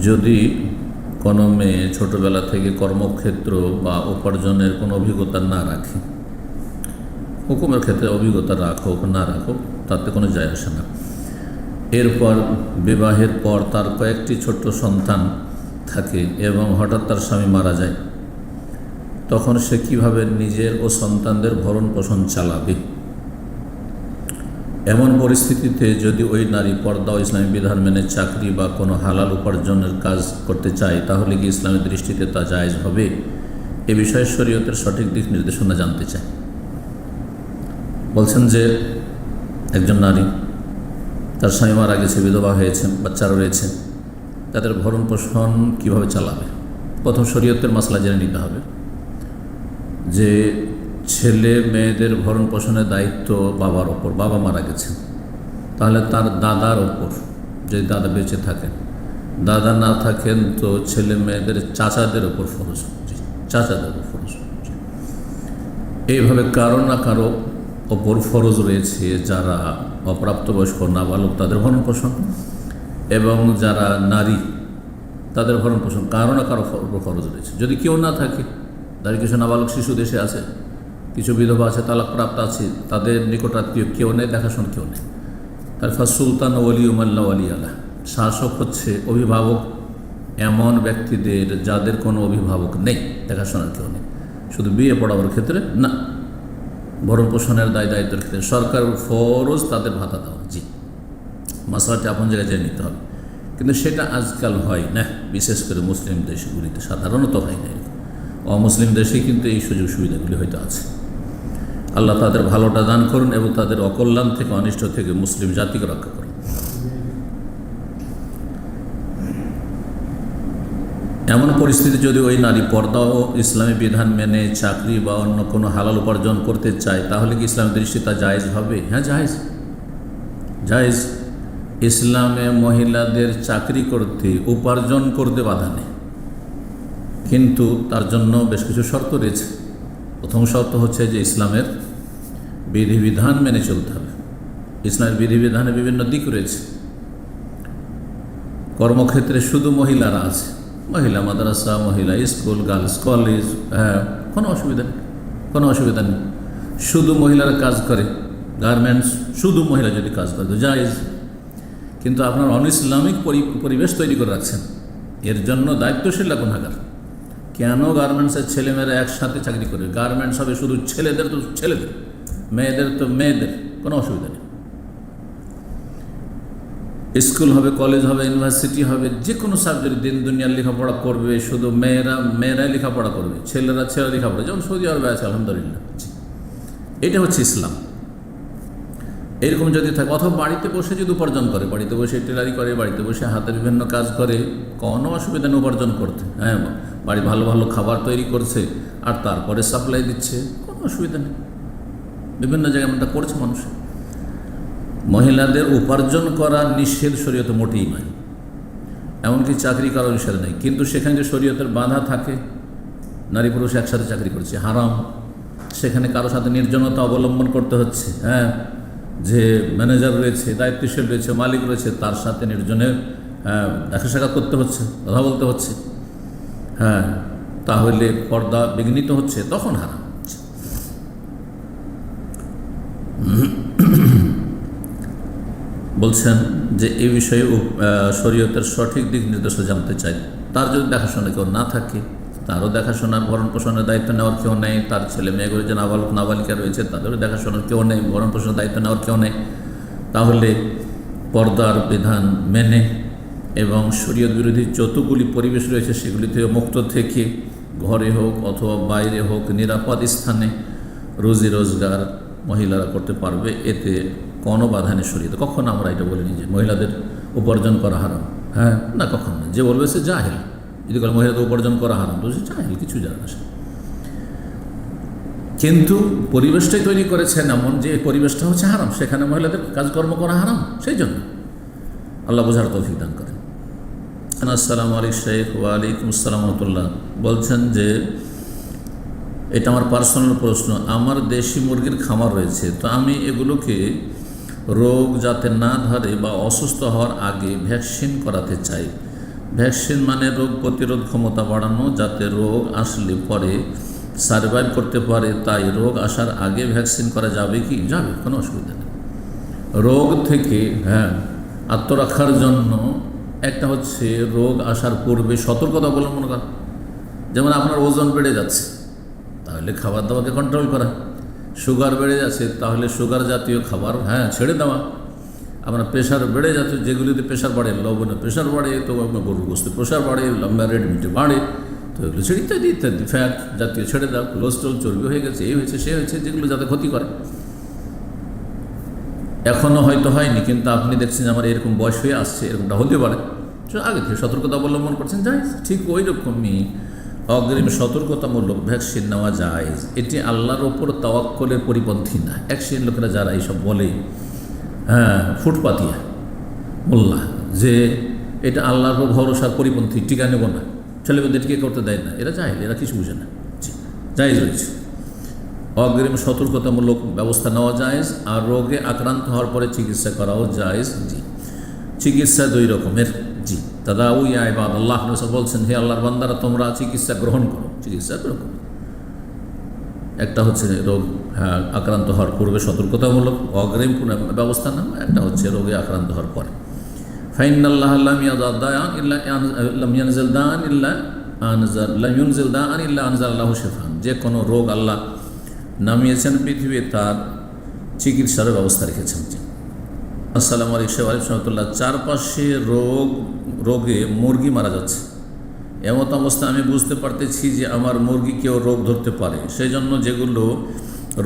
যদি কোনো মেয়ে ছোটোবেলা থেকে কর্মক্ষেত্র বা উপার্জনের কোনো অভিজ্ঞতা না রাখে, হুকুমের ক্ষেত্রে অভিজ্ঞতা রাখুক না রাখুক তাতে কোনো যায় আসে না, এরপর বিবাহের পর তার কয়েকটি ছোট্ট সন্তান থাকে এবং হঠাৎ তার স্বামী মারা যায়, তখন সে কিভাবে নিজের ও সন্তানদের ভরণ পোষণ চালাবে? এমন পরিস্থিতিতে যদি ওই নারী পর্দা ও ইসলামী বিধান মেনে চাকরি বা কোনো হালাল উপার্জনের কাজ করতে চায়, তাহলে কি ইসলামের দৃষ্টিতে তা জায়েজ হবে? এ বিষয়ে শরীয়তের সঠিক দিক নির্দেশনা জানতে চায়। বলছেন যে একজন নারী, তার স্বামী মারা গেছে, বিধবা হয়েছে, বাচ্চারা রয়েছে, তাদের ভরণ পোষণ কীভাবে চালাবে? প্রথম শরীয়তের মাসলা জেনে নিতে হবে যে ছেলে মেয়েদের ভরণ পোষণের দায়িত্ব বাবার ওপর। বাবা মারা গেছে, তাহলে তার দাদার ওপর, যদি দাদা বেঁচে থাকেন। দাদা না থাকেন তো ছেলে মেয়েদের চাচাদের ওপর ফরজ, চাচাদের ওপর ফরজ। এইভাবে কারো না কারো ওপর ফরজ রয়েছে, যারা অপ্রাপ্তবয়স্ক নাবালক তাদের ভরণ পোষণ, এবং যারা নারী তাদের ভরণ পোষণ কারো না কারো ওপর ফরজ রয়েছে। যদি কেউ না থাকে, তাদের কিছু নাবালক শিশু দেশে আছে, কিছু বিধবা আছে, তালাকপ্রাপ্ত আছে, তাদের নিকটাত্মীয় কেউ নেই, দেখাশোনা কেউ নেই, তার সুলতান ওয়ালিউমাল্লা ওয়ালি আল্লাহ, শাসক হচ্ছে অভিভাবক এমন ব্যক্তিদের যাদের কোনো অভিভাবক নেই, দেখাশোনার কেউ নেই। শুধু বিয়ে পড়াবার ক্ষেত্রে না, ভরণ পোষণের দায়িত্বের ক্ষেত্রে সরকারের ফরজ তাদের ভাতা দেওয়া। জি, মশলাটি আপন জায়গায় জেনে নিতে হবে, কিন্তু সেটা আজকাল হয় না, বিশেষ করে মুসলিম দেশগুলিতে সাধারণত হয় না। অমুসলিম দেশে কিন্তু এই সুযোগ সুবিধাগুলি হয়তো আছে। আল্লাহ তাদের ভালোটা দান করুন এবং তাদের অকল্যাণ থেকে, অনিষ্ট থেকে মুসলিম জাতিকে রক্ষা করুন। এমন পরিস্থিতি যদি ওই নারী পর্দা ও ইসলামী বিধান মেনে চাকরি বা অন্য কোনো হালাল উপার্জন করতে চায়, তাহলে কি ইসলামের দৃষ্টিতে তা জায়েজ হবে? হ্যাঁ, জায়েজ, জায়েজ। ইসলামে মহিলাদের চাকরি করতে, উপার্জন করতে বাধা নেই, কিন্তু তার জন্য বেশ কিছু শর্ত রয়েছে। প্রথম শর্ত হচ্ছে যে ইসলামের বিধিবিধান মেনে চলতে হবে। ইসলামের বিধিবিধানে বিভিন্ন দিক রয়েছে। কর্মক্ষেত্রে শুধু মহিলারা আছে, মহিলা মাদ্রাসা, মহিলা স্কুল, গার্লস কলেজ, হ্যাঁ, কোনো অসুবিধা নেই, কোনো অসুবিধা নেই। শুধু মহিলারা কাজ করে, গার্মেন্টস, শুধু মহিলা যদি কাজ করে তো জায়েজ। কিন্তু আপনার অনইসলামিক পরিবেশ তৈরি করে রাখছেন, এর জন্য দায়িত্বশীল গুনাহগার। কেন গার্মেন্টসের ছেলেমেয়েরা একসাথে চাকরি করে? গার্মেন্টস হবে শুধু ছেলেদের তো ছেলেদের, মেয়েদের তো মেয়েদের, কোনো অসুবিধা নেই। স্কুল হবে, কলেজ হবে, ইউনিভার্সিটি হবে, যে কোনো সাবজেক্ট দিন দুনিয়ার লেখাপড়া করবে, শুধু মেয়েরাই লেখাপড়া করবে, ছেলেরা লেখাপড়া, যেমন সৌদি আরবে আছে আলহামদুলিল্লাহ। এটা হচ্ছে ইসলাম। এরকম যদি থাকে, অথবা বাড়িতে বসে যদি উপার্জন করে, বাড়িতে বসে টেলারি করে, বাড়িতে বসে হাতে বিভিন্ন কাজ করে, কোনো অসুবিধা নেই উপার্জন করতে। হ্যাঁ, বাড়ি ভালো ভালো খাবার তৈরি করছে আর তারপরে সাপ্লাই দিচ্ছে, কোনো অসুবিধা নেই। বিভিন্ন জায়গায় এমনটা করছে মানুষ। মহিলাদের উপার্জন করা নিষেধ শরীয়তে মোটেই নয়, এমনকি চাকরি করার নিষেধ নেই, কিন্তু সেখানে যে শরীয়তের বাধা থাকে, নারী পুরুষ একসাথে চাকরি করছে, হারাম। সেখানে কারোর সাথে নির্জনতা অবলম্বন করতে হচ্ছে। হ্যাঁ, যে ম্যানেজার রয়েছে, দায়িত্বশীল রয়েছে, মালিক রয়েছে, তার সাথে নির্জনের দেখা সাক্ষাৎ করতে হচ্ছে, কথা বলতে হচ্ছে। হ্যাঁ, তাহলে পর্দা বিঘ্নিত হচ্ছে, তখন হারাম। বলছেন যে এই বিষয়ে শরীয়তের সঠিক দিক নির্দেশনা জানতে চাই। তার যদি দেখাশোনা কেউ না থাকে, তারও দেখাশোনার ভরণ পোষণের দায়িত্ব নেওয়ার কেউ নেই, তার ছেলে মেয়েগুলো যে নাবালক নাবালিকা রয়েছে তাদেরও দেখাশোনার কেউ নেই, ভরণ পোষণের দায়িত্ব নেওয়ার কেউ নেই, তাহলে পর্দার বিধান মেনে এবং শরীয়ত বিরোধী যতগুলি পরিবেশ রয়েছে সেগুলি থেকে মুক্ত থেকে, ঘরে হোক অথবা বাইরে হোক, নিরাপদ স্থানে রুজি রোজগার মহিলারা করতে পারবে, এতে কোনো বাধা নেই শরীয়তে। কখন আমরা এটা বলিনি যে মহিলাদের উপার্জন করা হারাম। হ্যাঁ, না, কখন না। যে বলবে সে জাহেল। যদি করে মহিলাদের উপার্জন করা হারাম, তো সে জাহেল, কিছু জানে না সে। কিন্তু পরিবেশটাই তৈরি করেছেন এমন যে পরিবেশটা হচ্ছে হারাম, সেখানে মহিলাদের কাজকর্ম করা হারাম, সেই জন্য আল্লাহ বোঝার তৌফিক দান করেন। আসসালামু আলাইকুম শেখ। ওয়ালাইকুম আসসালাম রহমতুল্লাহ। বলছেন যে এটা আমার পার্সোনাল প্রশ্ন। আমার দেশি মুরগির খামার রয়েছে, তো আমি এগুলোকে রোগ যাতে না ধরে বা অসুস্থ হওয়ার আগে ভ্যাকসিন করাতে চাই। ভ্যাকসিন মানে রোগ প্রতিরোধ ক্ষমতা বাড়ানো, যাতে রোগ আসলে পরে সার্ভাইভ করতে পারে। তাই রোগ আসার আগে ভ্যাকসিন করা যাবে কি? যাবে, কোনো অসুবিধা নেই। রোগ থেকে আত্মরক্ষার জন্য একটা হচ্ছে রোগ আসার পূর্বে সতর্কতা অবলম্বন করা, যেমন আপনার ওজন বেড়ে যাচ্ছে তাহলে খাবার দাবারকে কন্ট্রোল করা, সুগার বেড়ে যাচ্ছে তাহলে সুগার জাতীয় খাবার ছেড়ে দেওয়া, আপনার প্রেশার বেড়ে যাচ্ছে, যেগুলিতে প্রেশার বাড়ে, লবণে প্রেশার বাড়ে তো গরুর গোস্তে প্রেশার বাড়ে, লম্বা রেড মিটে বাড়ে, তো এগুলো ছেড়ে ইত্যাদি ইত্যাদি, ফ্যাট জাতীয় ছেড়ে দাও, কোলেস্ট্রল চর্বি হয়ে গেছে, এই হয়েছে সে হয়েছে, যেগুলো যাতে ক্ষতি করে। এখনও হয়তো হয়নি, কিন্তু আপনি দেখছেন যে আমার এরকম বয়স হয়ে আসছে, এরকমটা হতে পারে, আগে থেকে সতর্কতা অবলম্বন করছেন, যাই ঠিক ওই রকমই অগ্রিম সতর্কতামূলক ভ্যাকসিন নেওয়া যায়। এটি আল্লাহর ওপর তাওয়াক্কুলের পরিপন্থী না। এক শ্রেণীর লোকেরা যারা এইসব বলে ফুটপাতিয়া মোল্লা, যে এটা আল্লাহর উপর ভরসার পরিপন্থী, টিকা নেব না, ছেলেমেয়েদের টিকা করতে দেয় না, এরা জাহেল, এরা কিছু বুঝে না। জায়েজ রয়েছে, অগ্রিম সতর্কতামূলক ব্যবস্থা নেওয়া জায়েজ, আর রোগে আক্রান্ত হওয়ার পরে চিকিৎসা করাও জায়েজ। জি, চিকিৎসা দুই রকমের। জি, দাদা ওই আইবাদ আল্লাহ বলছেন, হে আল্লাহর বান্দারা তোমরা চিকিৎসা গ্রহণ করো। চিকিৎসা গ্রহণ, একটা হচ্ছে রোগ আক্রান্ত হওয়ার পূর্বে সতর্কতামূলক অগ্রিম ব্যবস্থা নেওয়া, একটা হচ্ছে রোগে আক্রান্ত হওয়ার পরে। ফাইনাল্লাহ আনজাল্লাহু শিফান, যে কোনো রোগ আল্লাহ নামিয়েছেন পৃথিবী তার চিকিৎসার ব্যবস্থা রেখেছেন। আসসালামু আলাইকুম রহমতুল্লাহ। চারপাশে রোগে মুরগি মারা যাচ্ছে, এমত অবস্থা আমি বুঝতে পারতেছি যে আমার মুরগিকেও রোগ ধরতে পারে, সেই জন্য যেগুলো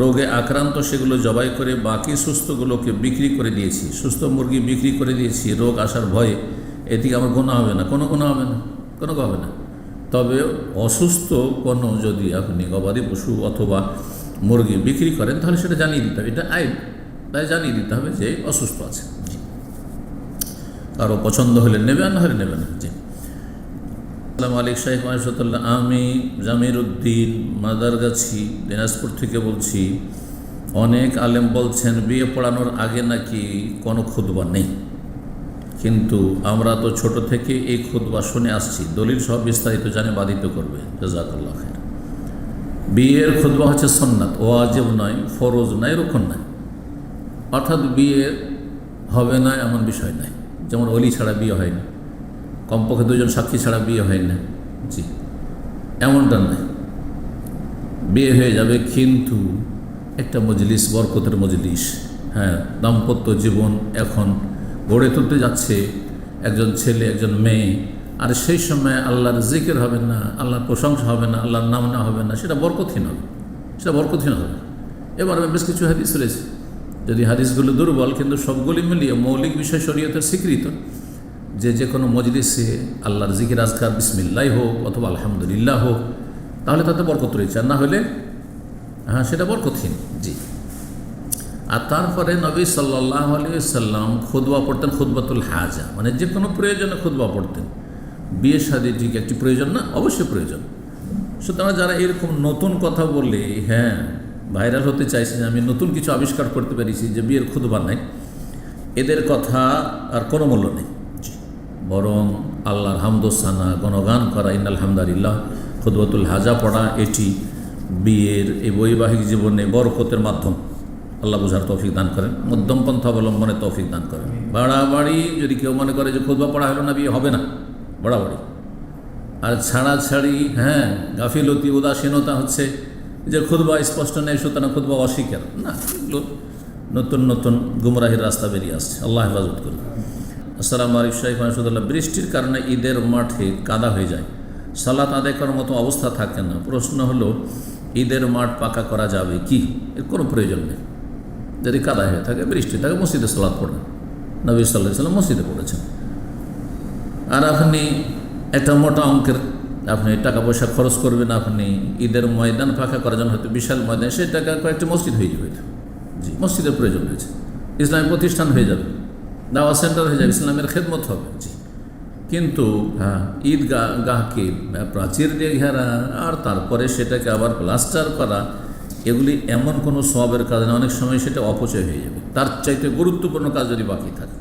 রোগে আক্রান্ত সেগুলো জবাই করে বাকি সুস্থগুলোকে বিক্রি করে দিয়েছি। সুস্থ মুরগি বিক্রি করে দিয়েছি রোগ আসার ভয়ে, এদিকে আমার গুনাহ হবে না, কোনো গুনাহ হবে না, কোনো হবে না। তবে অসুস্থ কোনো যদি আপনি গবাদি পশু অথবা মুরগি বিক্রি করেন তাহলে সেটা জানিয়ে দিতে হবে, এটা আইন, তাই জানিয়ে দিতে হবে যে অসুস্থ আছে। কারো পছন্দ হলে নেবে, আর না হলে নেবে না। জি, আসসালামু আলাইকুম শাইখ মাশাআল্লাহ। আমি জামির উদ্দিন মাদারগাছি দিনাজপুর থেকে বলছি। অনেক আলেম বলছেন বিয়ে পড়ানোর আগে নাকি কোনো খুতবা নেই, কিন্তু আমরা তো ছোট থেকে এই খুতবা শুনে আসছি, দলিল সব বিস্তারিত জানে বাধিত করবে। জাযাকাল্লাহ খাইর। বিয়ের খুতবা হচ্ছে সুন্নাত, ওয়াজিব নয়, ফরজ নয়, রুকন নয়, অর্থাৎ বিয়ে হবে না এমন বিষয় নাই। যেমন অলি ছাড়া বিয়ে হয় না, কমপক্ষে দুজন সাক্ষী ছাড়া বিয়ে হয় না। জি, এমনটা নয়, বিয়ে হয়ে যাবে, কিন্তু একটা মজলিস, বরকতের মজলিস, দাম্পত্য জীবন এখন গড়ে তুলতে যাচ্ছে একজন ছেলে একজন মেয়ে, আর সেই সময় আল্লাহর জিকির হবে না, আল্লাহর প্রশংসা হবে না, আল্লাহর নাম না হবে না, সেটা বরকতহীন হবে, সেটা বরকতহীন হবে। এবার বেশ কিছু হাদিস রয়েছে, যদি হাদিসগুলো দুর্বল কিন্তু সবগুলি মিলিয়ে মৌলিক বিষয় শরীয়তের স্বীকৃত, যে কোনো মজলিসে আল্লাহর জিকির আজকার বিসমিল্লাহ হোক অথবা আলহামদুলিল্লাহ হোক, তাহলে তাতে বরকত রয়েছে, আর না হলে সেটা বরকতহীন। জি, আর তারপরে নবী সাল্লাল্লাহু আলাইহি সাল্লাম খুতবা পড়তেন, খুতবাতুল হাজা, মানে যে কোনো প্রয়োজনে খুতবা পড়তেন। বিয়ে শাদী ঠিক একটি প্রয়োজন না, অবশ্যই প্রয়োজন। সুতরাং যারা এরকম নতুন কথা বলে ভাইরাল হতে চাইছে, যে আমি নতুন কিছু আবিষ্কার করতে পেরেছি যে বিয়ের খুতবা নাই, এদের কথা আর কোনো মূল্য নেই। বরং আল্লাহর হামদোসানা গণগান করা, ইন্নাল হামদালিল্লাহ, খুতবাতুল হাজা পড়া, এটি বিয়ের এই বৈবাহিক জীবনে বরকতের মাধ্যম। আল্লাহ বুঝার তৌফিক দান করেন, মধ্যম পন্থা অবলম্বনে তৌফিক দান করেন। বাড়াবাড়ি যদি কেউ মনে করে যে খুতবা পড়া হলো না বিয়ে হবে না, বাড়াবাড়ি আর ছাড়াছাড়ি, গাফিলতি, উদাসীনতা হচ্ছে যে খুতবা স্পষ্ট নেই সুতরাং খুতবা অস্বীকার, না, এগুলো নতুন নতুন গুমরাহির রাস্তা বেরিয়ে আসছে। আল্লাহ হেফাজত করুন। আসসালামু আলাইকুম শাইখ মাশাআল্লাহ। বৃষ্টির কারণে ঈদের মাঠে কাদা হয়ে যায়, সালাত আদায় করার মতো অবস্থা থাকে না। প্রশ্ন হলো ঈদের মাঠ পাকা করা যাবে কি? এর কোনো প্রয়োজন নেই। যদি কাদা হয়ে থাকে, বৃষ্টি থাকে, মসজিদে সালাত পড়বেন, নবী সাল্লাল্লাহু আলাইহি ওয়াসাল্লাম মসজিদে পড়েছেন। আর আপনি একটা মোটা অঙ্কের আপনি টাকা পয়সা খরচ করবেন, আপনি ঈদের ময়দান ফাঁকা করার জন্য হয়তো বিশাল ময়দান, সেই টাকা কয়েকটি মসজিদ হয়ে যাবে। জি, মসজিদের প্রয়োজন রয়েছে, ইসলামী প্রতিষ্ঠান হয়ে যাবে, দাওয়া সেন্টার হয়ে যাবে, ইসলামের খেদমত হবে। জি, কিন্তু ঈদগাহকে প্রাচীর দিয়ে ঘেরা আর তারপরে সেটাকে আবার প্লাস্টার করা, এগুলি এমন কোনো সওয়াবের কাজ না, অনেক সময় সেটা অপচয় হয়ে যাবে। তার চাইতে গুরুত্বপূর্ণ কাজ যদি বাকি থাকে,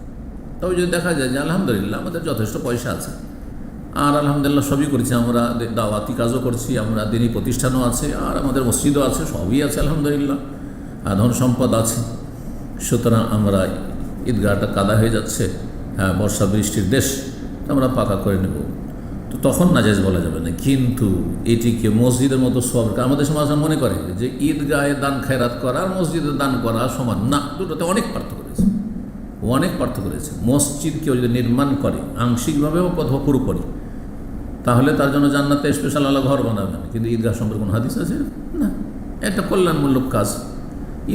তবে যদি দেখা যায় যে আলহামদুলিল্লাহ আমাদের যথেষ্ট পয়সা আছে, আর আলহামদুলিল্লাহ সবই করছি, আমরা দাওয়াতি কাজও করছি, আমরা দিনী প্রতিষ্ঠানও আছে, আর আমাদের মসজিদও আছে, সবই আছে আলহামদুলিল্লাহ, ধন সম্পদ আছে, সুতরাং আমরা ঈদগাহটা কাদা হয়ে যাচ্ছে, বর্ষা বৃষ্টির দেশ, আমরা পাকা করে নেব, তো তখন নাজায়েজ বলা যাবে না। কিন্তু এটিকে মসজিদের মতো সব, আমাদের সমাজ মনে করে যে ঈদগাহে দান খেরাত করা আর মসজিদে দান করা সমান না, দুটোতে অনেক পার্থক্য রয়েছে, অনেক পার্থক্য রয়েছে। মসজিদ কেউ যদি নির্মাণ করে আংশিকভাবেও অথবা পুরোপুরি, তাহলে তার জন্য জান্নাতে স্পেশাল আলাদা ঘর বানাবেন, কিন্তু ঈদগাহ সম্পর্কে কোনো হাদিস আছে না। একটা কল্যাণমূলক কাজ,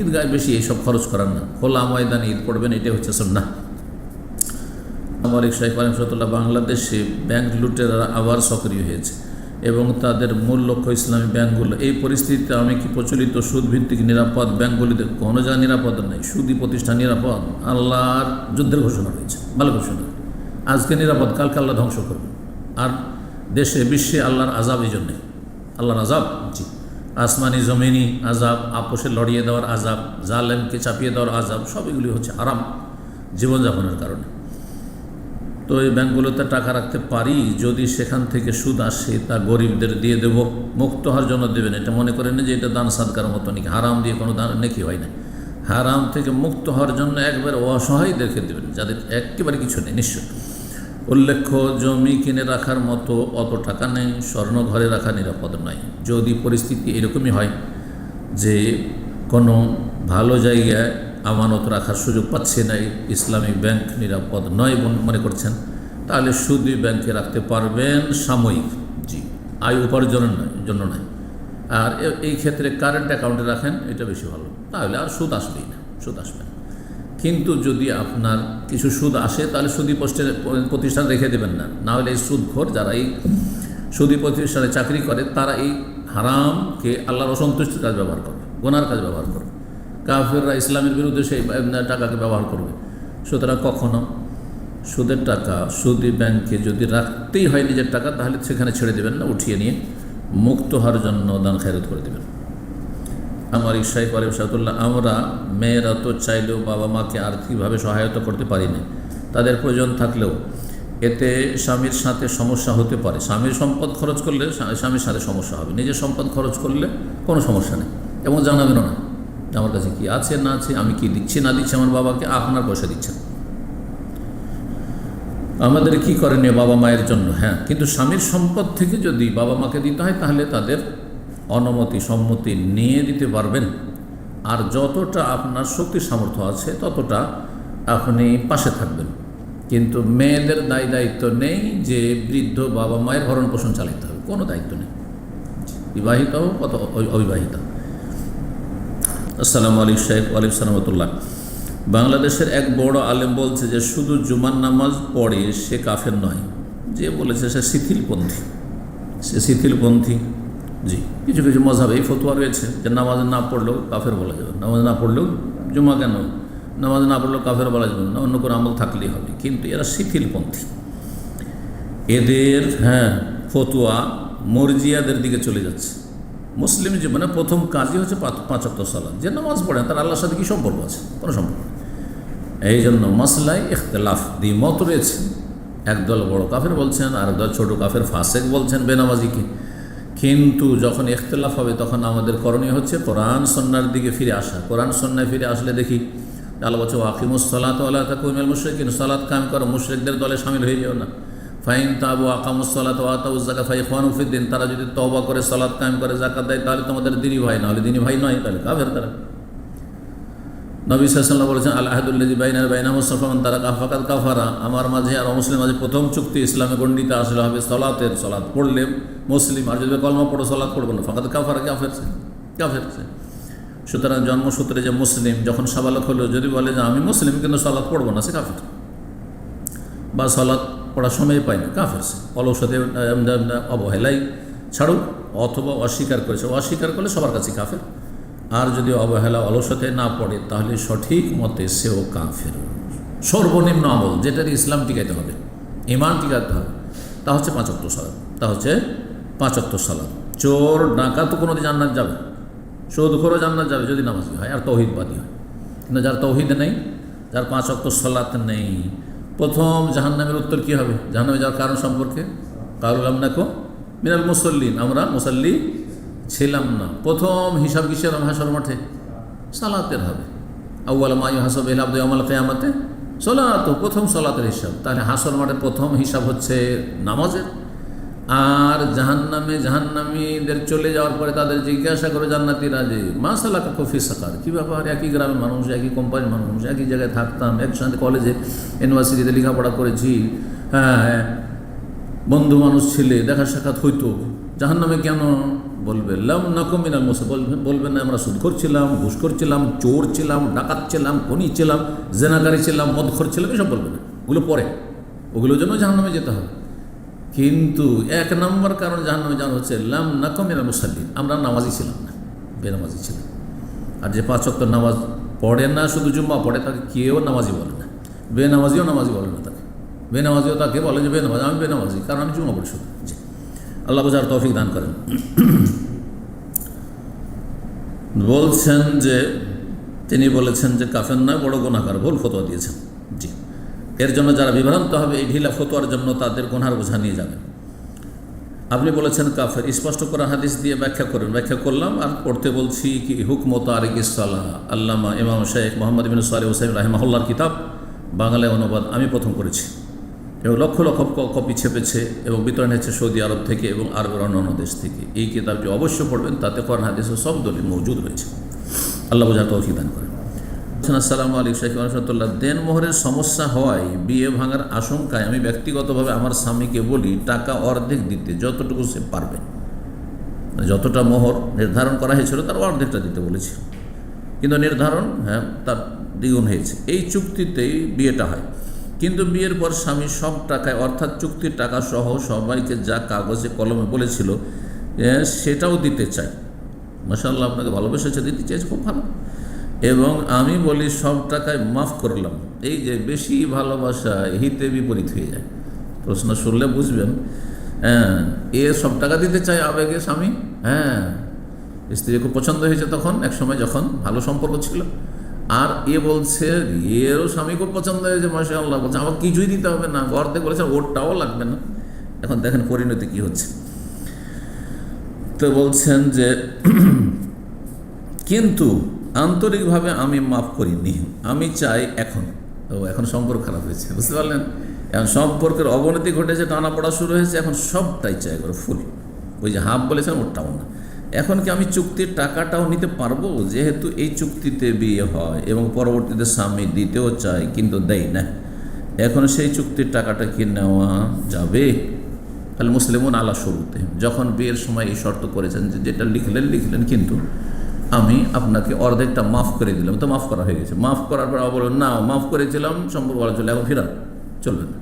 ঈদগাহে বেশি এইসব খরচ করার না, খোলা ময়দানে ঈদ পড়বেন, এটাই হচ্ছে সুন্নাহ। মালিক শাইখ রহমতুল্লাহ, বাংলাদেশে ব্যাংক লুটেরা আবার সক্রিয় হয়েছে এবং তাদের মূল লক্ষ্য ইসলামী ব্যাংকগুলো। এই পরিস্থিতিতে আমি কি প্রচলিত সুদভিত্তিক নিরাপদ ব্যাংকগুলিতে কোনো যা নিরাপদ নেই, সুদী প্রতিষ্ঠান নিরাপদ? আল্লাহর যুদ্ধের ঘোষণা রয়েছে, ভালো ঘোষণা। আজকে নিরাপদ, কালকে আল্লাহ ধ্বংস করবে। আর দেশে বিশ্বে আল্লাহর আজাব এই জন্যে, আল্লাহর আজাব, জি, আসমানি জমিনি আজাব, আপোষে লড়িয়ে দেওয়ার আজাব, জালেমকে চাপিয়ে দেওয়ার আজাব, সব এগুলি হচ্ছে আরাম জীবনযাপনের কারণে। তো এই ব্যাংকগুলোতে টাকা রাখতে পারি, যদি সেখান থেকে সুদ আসে তা গরিবদের দিয়ে দেব, মুক্ত হওয়ার জন্য দেবেন। এটা মনে করেন যে এটা দান সাদকার মতো নাকি, হারাম দিয়ে কোনো দান নেকি হয় না। হারাম থেকে মুক্ত হওয়ার জন্য একবার অসহায়দেরকে দেবেন, যাদের একেবারে কিছু নেই। নিশ্চয় উল্লেখ্য, জমি কিনে রাখার মতো অত টাকা নেই, স্বর্ণ ঘরে রাখা নিরাপদ নয়। যদি পরিস্থিতি এরকমই হয় যে কোনো ভালো জায়গায় আমানত রাখার সুযোগ পাচ্ছে না, ইসলামিক ব্যাংক নিরাপদ নয় মনে করছেন, তাহলে সুদী ব্যাংকে রাখতে পারবেন সাময়িক, জি, আয় উপার্জনের জন্য নয়। আর এই ক্ষেত্রে কারেন্ট অ্যাকাউন্টে রাখেন, এটা বেশি ভালো, তাহলে আর সুদ আসবেই না, সুদ আসবে না। কিন্তু যদি আপনার কিছু সুদ আসে, তাহলে সুদী প্রতিষ্ঠান রেখে দেবেন না, না হলে এই সুদখোর যারা এই সুদী প্রতিষ্ঠানে চাকরি করে, তারা এই হারামকে আল্লাহর অসন্তুষ্টির কাজ ব্যবহার করবে, গুনার কাজ ব্যবহার করবে। কাফেররা ইসলামের বিরুদ্ধে সেই টাকাকে ব্যবহার করবে। সুতরাং কখনো সুদের টাকা সুদী ব্যাংকে যদি রাখতেই হয় নিজের টাকা, তাহলে সেখানে ছেড়ে দেবেন না, উঠিয়ে নিয়ে মুক্ত হওয়ার জন্য দান খেরাত করে দেবেন। আমার ইশাই করে শাহুল্লাহ, আমরা মেয়েরা তো চাইলেও বাবা মাকে আর্থিকভাবে সহায়তা করতে পারি না, তাদের প্রয়োজন থাকলেও এতে স্বামীর সাথে সমস্যা হতে পারে। স্বামীর সম্পদ খরচ করলে স্বামীর সাথে সমস্যা হবে, নিজের সম্পদ খরচ করলে কোনো সমস্যা নেই, এবং জানাবেনও না আমার কাছে কি আছে না আছে, আমি কি দিচ্ছি না দিচ্ছি আমার বাবাকে, আপনার পয়সা দিচ্ছেন। আমাদের কি করণীয় বাবা মায়ের জন্য? হ্যাঁ, কিন্তু স্বামীর সম্পদ থেকে যদি বাবা মাকে দিতে হয়, তাহলে তাদের অনুমতি সম্মতি নিয়ে দিতে পারবেন। আর যতটা আপনার শক্তি সামর্থ্য আছে ততটা আপনি পাশে থাকবেন। কিন্তু মেয়েদের দায়িত্ব নেই যে বৃদ্ধ বাবা মায়ের ভরণ পোষণ চালাতে হবে, কোনো দায়িত্ব নেই, বিবাহিত হোক কত অবিবাহিত। আসসালামু আলাইকুম শাইখ ওয়ালাইকুম সালামতুল্লাহ। বাংলাদেশের এক বড় আলেম বলছে যে শুধু জুমার নামাজ পড়ে সে কাফের নয়। যে বলেছে সে শিথিলপন্থী। জি, কিছু কিছু মযহাবে এই ফতোয়া রয়েছে যে নামাজ না পড়লেও কাফের বলা যাবে, নামাজ না পড়লেও, জুমা কেন, নামাজ না পড়লেও কাফের বলা যাবে না, অন্য কোনো আমল থাকলেই হবে। কিন্তু এরা শিথিলপন্থী, এদের ফতোয়া মরজিয়াদের দিকে চলে যাচ্ছে। মুসলিম জীবনে প্রথম কাজই হচ্ছে 5 ওয়াক্ত সালাত। যে নামাজ পড়ে তার আল্লাহর সাথে কী সম্পর্ক আছে? কোনো সম্পর্ক নেই। এই জন্য মাসলায় ইখতিলাফ, দ্বিমত রয়েছে। একদল বড় কাফের বলছেন, আর একদল ছোট কাফের ফাসেক বলছেন বেনামাজিকে। কিন্তু যখন ইখতিলাফ হবে তখন আমাদের করণীয় হচ্ছে কোরআন সুন্নাহর দিকে ফিরে আসা। কোরআন সুন্নাহয় ফিরে আসলে দেখি আল্লাহ বলছে আকিমুস সালাত ওয়া লা তাকুনু মিনাল মুশরিকিন, সালাত কায়েম করো, মুশরিকদের দলে শামিল হয়ে যাও না। ফাইন তাবু আকামুস সালাত ওয়া আতাউজ যাকাত ফাইখওয়ানুকুম ফিদ্দিন, তারা যদি তওবা করে সালাত কায়েম করে যাকাত দেয় তাহলে তোমাদের দিনী ভাই, না হলে দিনী ভাই নয়, তাহলে কাফের তারা। নবী সাল্লাল্লাহু আলাইহি ওয়াসাল্লাম বলেছেন আল আহদুল্লাযী বাইনানা ওয়া সাফামান তারাকা ফাকাদ কাফারা, আমার মাঝে আর অমুসলিম মাঝে প্রথম চুক্তি ইসলামে গণ্ডিত আসলে হবে সালাতের। সালাত পড়লে মুসলিম, আর যদি কলমা পড়ো সালাত পড়বো না, ফাকাদ কাফারা, কাফের। সুতরাং জন্মসূত্রে যে মুসলিম, যখন সাবালক হলো যদি বলে যে আমি মুসলিম কিন্তু সালাত পড়বো না, সে কাফের। বা সালাত পড়ার সময় পায়নি, কাফের। সে অলসতে অবহেলাই ছাড়ুক অথবা অস্বীকার করেছে, অস্বীকার করলে সবার কাছে কাফের। আর যদি অবহেলা অলসতে না পড়ে তাহলে সঠিক মতে সেও কাফের। সর্বনিম্ন আমল যেটার ইসলাম টিকাইতে হবে, ইমান টিকাতে হবে, তা হচ্ছে 5 ওয়াক্ত সালাত। চোর ডাকাত তো কোনোদিন জান্নাত যাবে, সুদখোরও জান্নাত যাবে যদি নামাজি হয় আর তৌহিদবাদী হয়। কিন্তু যার তৌহিদ নেই, যার 5 ওয়াক্ত সালাত নেই, প্রথম জাহান্নামের উত্তর কী হবে? জাহান্নামে যাওয়ার কারণ সম্পর্কে কালু লামনাকু মিনাল মুসাল্লিন, আমরা মুসাল্লি ছিলাম না। প্রথম হিসাব কিসের? হাসর মাঠে সালাতের হবে। আউয়াল মা ইউহাসাবু বিল আবদু ইয়াউমাল কিয়ামাতে সলাত, প্রথম সলাতের হিসাব। তাহলে হাসর মাঠের প্রথম হিসাব হচ্ছে নামাজের। আর জাহান্নামীদের চলে যাওয়ার পরে তাদের জিজ্ঞাসা করে জান্নাতীরা যে মা সালাকা ফি সাকার, কী ব্যাপার, একই গ্রামের মানুষ, একই কোম্পানির মানুষ, একই জায়গায় থাকতাম, একসাথে কলেজে ইউনিভার্সিটিতে লেখাপড়া করেছি, হ্যাঁ বন্ধু মানুষ ছেলে, দেখা সাক্ষাৎ হইতো, জাহান্নামে কেন? বলবে লাম নাকুম মিনাল মুসাল্লিন, বলবেন না আমরা সুদখোর ছিলাম, ঘুষখোর ছিলাম, চোর ছিলাম, ডাকাত ছিলাম, খুনি ছিলাম, জেনাকারী ছিলাম, মদখোর ছিলাম, এসব বলবে না। ওগুলো পরে, ওগুলোর জন্য জাহান্নামে যেতে হবে। কিন্তু এক নম্বর কারণ জাহান্নামে যাওয়া হচ্ছে লাম নাকুম মিনাল মুসাল্লিন, আমরা নামাজি ছিলাম না, বেনামাজি ছিলাম। আর যে 5 ওয়াক্ত নামাজ পড়ে না, শুধু জুম্মা পড়ে, তাকে কেউ নামাজি বলে না, বেনামাজিও নামাজি বলে না তাকে। বেনামাজিও তাকে বলে যে বেনামাজি, আমি বেনামাজি, কারণ আমি জুম্মা পড়ি শুধু। জি, আল্লাহ বোঝার তৌফিক দান করেন। বলছেন যে তিনি বলেছেন যে কাফের নয়, বড় গুনাহগার, ভুল ফতোয়া দিয়েছেন। জি, এর জন্য যারা বিভ্রান্ত হবে এই ঢিলা ফতোয়ার জন্য তাদের গুনার বোঝা নিয়ে যাবেন। আপনি বলেছেন কাফের, স্পষ্ট করা হাদিস দিয়ে ব্যাখ্যা করেন। ব্যাখ্যা করলাম আর পড়তে বলছি কি হুকম তারিক সালাহ, আল্লামা ইমাম শেখ মোহাম্মদ বিন সালেহ হুসাইন রাহিমাহুল্লাহর কিতাব, বাংলায় অনুবাদ আমি প্রথম করেছি এবং লক্ষ লক্ষ কপি ছেপেছে এবং বিতরণ হয়েছে সৌদি আরব থেকে এবং আরবের অন্যান্য দেশ থেকে। এই কিতাবটি অবশ্যই পড়বেন, তাতে কোরআন হাদিসের সব দলিল মজুদ রয়েছে। আল্লাহ বোঝার তৌফিক দান করেন। আসসালামু আলাইকুম শেখ রহমতুল্লাহ, দেন মোহরের সমস্যা হওয়ায় বিয়ে ভাঙার আশঙ্কায় আমি ব্যক্তিগতভাবে আমার স্বামীকে বলি টাকা অর্ধেক দিতে, যতটুকু সে পারবে, যতটা মোহর নির্ধারণ করা হয়েছিল তার অর্ধেকটা দিতে বলেছি, কিন্তু নির্ধারণ তার দ্বিগুণ হয়েছে। এই চুক্তিতেই বিয়েটা হয়, কিন্তু বিয়ের পর স্বামী সব টাকায় অর্থাৎ চুক্তির টাকা সহ সবাইকে যা কাগজে কলমে বলেছিল সেটাও দিতে চায়। মাশাআল্লাহ, আপনাকে ভালোবেসেছে, দিতে চেয়েছে, খুব ভালো। এবং আমি বলি সব টাকায় মাফ করলাম। এই যে বেশি ভালোবাসা হিতে বিপরীত হয়ে যায়। প্রশ্ন শুনলে বুঝবেন, এ সব টাকা দিতে চায় আবেগে স্বামী, স্ত্রী খুব পছন্দ হয়েছে তখন এক সময় যখন ভালো সম্পর্ক ছিল, আর এ বলছে এরও স্বামী খুব পছন্দ হয়েছে, মাশাআল্লাহ, বলছে আমার কিছুই দিতে হবে না, অর্ধেক বলেছে ওরটাও লাগবে না। এখন দেখেন পরিণতি কি হচ্ছে। তো বলছেন যে কিন্তু আন্তরিকভাবে আমি মাফ করিনি, আমি চাই এখন সম্পর্ক খারাপ হয়েছে, বুঝতে পারলেন, এখন সম্পর্কের অবনতি ঘটেছে, টানা পড়া শুরু হয়েছে, এখন সবটাই চাই করে ফুল, ওই যে হাফ বলেছেন ওটাও না। এখন কি আমি চুক্তির টাকাটাও নিতে পারবো, যেহেতু এই চুক্তিতে বিয়ে হয় এবং পরবর্তীতে স্বামী দিতেও চায় কিন্তু দেয় না, এখন সেই চুক্তির টাকাটা কি নেওয়া যাবে? তাহলে মুসলিমুন আলা শুরুতে, যখন বিয়ের সময় এই শর্ত করেছেন যে যেটা লিখলেন কিন্তু আমি আপনাকে অর্ধেকটা মাফ করে দিলাম, তো মাফ করা হয়ে গেছে। মাফ করার পর আবার না মাফ করেছিলাম, সম্পর্ক বলা চলে, এখন ফিরা চলবে না,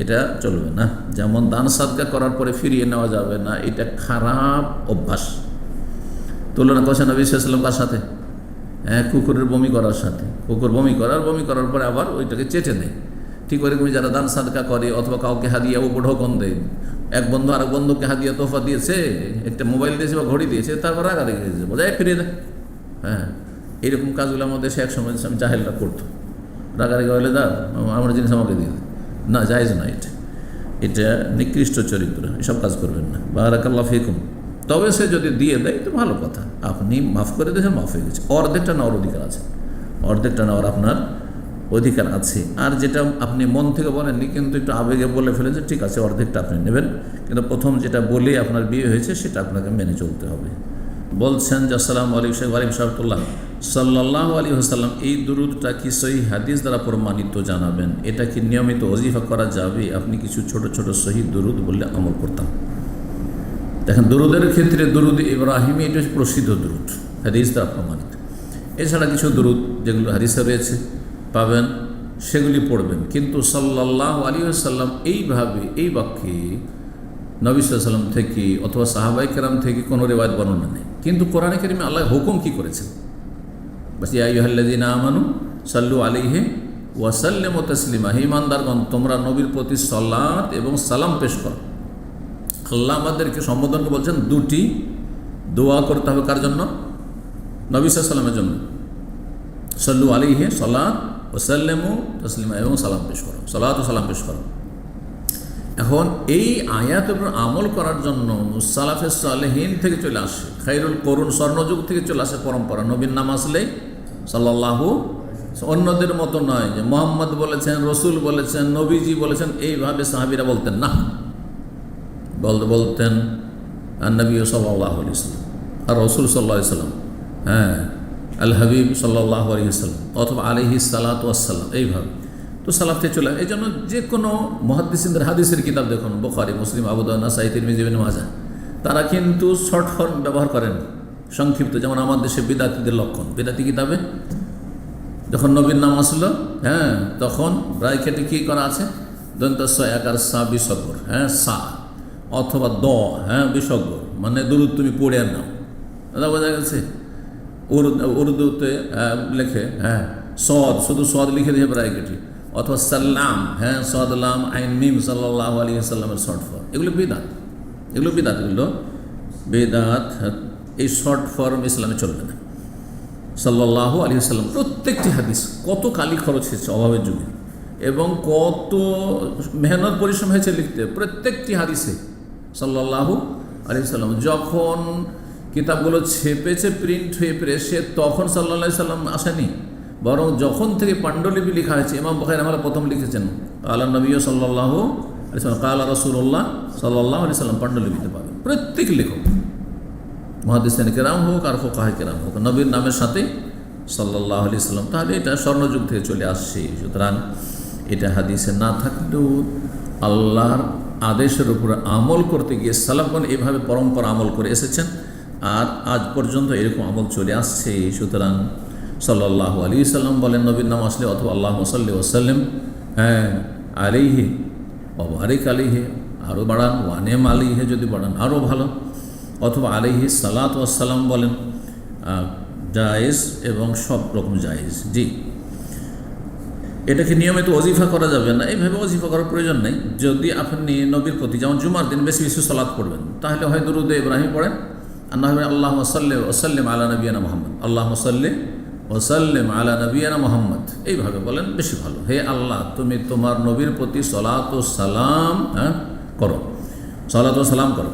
এটা চলবে না। যেমন দান সাদকা করার পরে ফিরিয়ে নেওয়া যাবে না, এটা খারাপ অভ্যাস। তুলনা করছেন নবী সাল্লাল্লাহু আলাইহি ওয়াসাল্লাম কার সাথে? কুকুরের বমি করার সাথে। কুকুর বমি করার পরে আবার ওইটাকে চেটে দেয়। ঠিক ওইরকমই যারা দান সাদকা করে অথবা কাউকে হাদিয়া উপঢৌকন দেয়, এক বন্ধু আরেক বন্ধুকে হাদিয়া তোফা দিয়েছে, একটা মোবাইল দিয়েছে বা ঘড়ি দিয়েছে, তারপর রাগারাগি হয়েছে, বোঝায় ফিরিয়ে দেয়। এইরকম কাজগুলো আমাদের সে এক সময় জাহেলরা করতো। রাগারাগি হলে আমার জিনিস আমাকে দিয়ে দেয়, না, জায়েজ না, এটা নিকৃষ্ট চরিত্র, এসব কাজ করবেন না। বারাকাল্লাহু ফিকুম। তবে সে যদি দিয়ে দেয় তো ভালো কথা, আপনি মাফ করে দিয়েছেন, মাফ হয়ে গেছে, অর্ধেকটা নেওয়ার অধিকার আছে, অর্ধেকটা নেওয়ার আপনার অধিকার আছে। আর যেটা আপনি মন থেকে বলেননি কিন্তু একটু আবেগে বলে ফেলেছে, ঠিক আছে, অর্ধেকটা আপনি নেবেন, কিন্তু প্রথম যেটা বলে আপনার বিয়ে হয়েছে সেটা আপনাকে মেনে চলতে হবে। বলছেন যে আসসালামু আলাইকুম শেখ ওয়ালাইকুম সালাম, সাল্লাল্লাহু আলাইহি ওয়াসাল্লাম এই দুরূদটা কি সহিহ হাদিস দ্বারা প্রমাণিত জানাবেন? এটা কি নিয়মিত ওজিফা করা যাবে? আপনি কিছু ছোট ছোট সহিহ দুরূদ বললে আমল করতাম। দেখেন, দুরূদের ক্ষেত্রে দুরূদ ইব্রাহিমী এটা প্রসিদ্ধ দুরূদ, হাদিস দ্বারা প্রমাণিত। এছাড়া কিছু দুরূদ যেগুলো হাদিসে রয়েছে পাবেন, সেগুলি পড়বেন। কিন্তু সাল্লাল্লাহু আলাইহি ওয়াসাল্লাম এইভাবে এই বাক্যে নবী সাল্লাল্লাহু আলাইহি ওয়াসাল্লাম থেকে অথবা সাহাবায়ে কেরাম থেকে কোনো রিওয়ায়াত বর্ণনা নেই। কিন্তু কোরআনে কারিমে আল্লাহ হুকুম কি করেছেন? বাস ইয়া আইয়ুহাল্লাযীনা আমানু সাল্লু আলাইহি ওয়া সাল্লিমু তাসলিমা, হে ঈমানদারগণ তোমরা নবীর প্রতি সালাত এবং সালাম পেশ করো। আল্লাহ আমাদেরকে সম্বোধনকে বলছেন দুটি দোয়া করতে হবে, কার জন্য? নবী সাল্লাল্লাহু আলাইহি ওয়াসাল্লামের জন্য। সাল্লু আলাইহি, সালাত, ওয়া সাল্লিমু তাসলিমা, এবং সালাম পেশ করো, সালাত ও সালাম পেশ করো। এখন এই আয়াতের উপর আমল করার জন্য সালাফে সালেহিন থেকে চলে আসে, খায়রুল করুন স্বর্ণযুগ থেকে চলে আসে পরম্পরা। নবীর নাম আসলেই সাল্লাল্লাহু অন্যদের মতো নয় যে মোহাম্মদ বলেছেন, রসুল বলেছেন, নবীজি বলেছেন, এইভাবে সাহাবীরা বলতেন না। বলতেন নবী সাল্লাল্লাহু আলাইহি ওয়াসাল্লাম আর রসুল সাল্লাল্লাহু আলাইহি ওয়াসাল্লাম, হ্যাঁ, আল হাবিব সাল্লাল্লাহু আলাইহি ওয়াসাল্লাম অথবা আলাইহি সালাতু ওয়াসসালাম, এইভাবে। তো সালাফতে চলে। এই জন্য যে কোনো মুহাদ্দিসিনদের হাদিসের কিতাব দেখুন, বুখারী, মুসলিম, আবু দাউদ, নাসাঈ, তিরমিজি, ইবনে মাজাহ, তারা কিন্তু শর্ট ফর্ম ব্যবহার করেন, সংক্ষিপ্ত। যেমন আমার দেশে বিদাতিদের লক্ষণ, বিদাতি কিতাবে যখন নবীর নাম আসলো, হ্যাঁ, তখন ব্রাকেটে কী করা আছে, দন্ত আকার সা বিসর্গ, হ্যাঁ, সা অথবা দ, হ্যাঁ, বিসর্গ, মানে দুরুদ তুমি পড়ে নাও। দাদা বোঝা গেছে? উর্দুতে লেখে, হ্যাঁ, সদ, শুধু সদ লিখে দিয়ে ব্রাকেটে, অথবা সাল্লাম, হ্যাঁ, সদলাম আইন মিম সাল্লাল্লাহু আলাইহি ওয়াসাল্লামের শর্ট ফর্ম। এগুলো বিদাত, এগুলো বেদাত। এই শর্ট ফর্ম ইসলামে চলবে না। সাল্লাল্লাহু আলাইহি ওয়াসাল্লাম প্রত্যেকটি হাদিস কত কালি খরচ হয়েছে অভাবের যুগে, এবং কত মেহনত পরিশ্রম হয়েছে লিখতে প্রত্যেকটি হাদিসে সাল্লাল্লাহু আলাইহি ওয়াসাল্লাম। যখন কিতাবগুলো ছেপেছে প্রিন্ট হয়ে প্রেসে, তখন সাল্লাল্লাহু আলাইহি ওয়াসাল্লাম আসেনি, বরং যখন থেকে পাণ্ডুলিপি লেখা হয়েছে, ইমাম বুখারী আমরা প্রথম লিখেছেন কালা নবী সাল্লাল্লাহু আলাইহি ওয়াসাল্লাম, কালা রাসূলুল্লাহ সাল্লাল্লাহু আলাইহি ওয়াসাল্লাম, পাণ্ডুলিপিতে পাবেন। প্রত্যেক লেখক, মুহাদ্দিসিন কেরাম হোক আর ফুকাহা কেরাম হোক, নবীর নামের সাথে সাল্লাল্লাহু আলাইহি ওয়াসাল্লাম। তাহলে এটা স্বর্ণযুগ থেকে চলে আসছে। সুতরাং এটা হাদিসে না থাকলেও আল্লাহর আদেশের উপরে আমল করতে গিয়ে সালাফগণ এইভাবে পরম্পরা আমল করে এসেছেন, আর আজ পর্যন্ত এরকম আমল চলে আসছে। সুতরাং সাল্লাল্লাহু আলাইহি ওয়াসাল্লাম বলেন নবীর নাম আসলে, অথবা আল্লাহুম্মা সাল্লি ওয়া সাল্লিম, হ্যাঁ, আলাইহি ওয়া বারিক আলাইহি, আরও বাড়ান, ওয়া আনইম আলাইহি, যদি বাড়ান আরও ভালো, অথবা আলাইহি সালাতু ওয়াস সালাম বলেন, জায়েজ এবং সব রকম জায়েজ। জি, এটাকে নিয়মিত ওজিফা করা যাবে না, এইভাবে ওজিফা করার প্রয়োজন নেই। যদি আপনি নবীর প্রতি, যেমন জুমার দিন বেশি বেশি সালাত পড়বেন, তাহলে হয় দুরূদে ইব্রাহিম পড়েন, আর না হয় আল্লাহুম্মা সাল্লি ওয়া সাল্লিম আলা নবিয়িনা মুহাম্মদ, আল্লাহুম্মা সাল্লি ওয়া সাল্লিম আলা নবিয়িনা মুহাম্মদ, এইভাবে বলেন, বেশি ভালো। হে আল্লাহ, তুমি তোমার নবীর প্রতি সালাত ও সালাম করো, সালাত ও সালাম করো,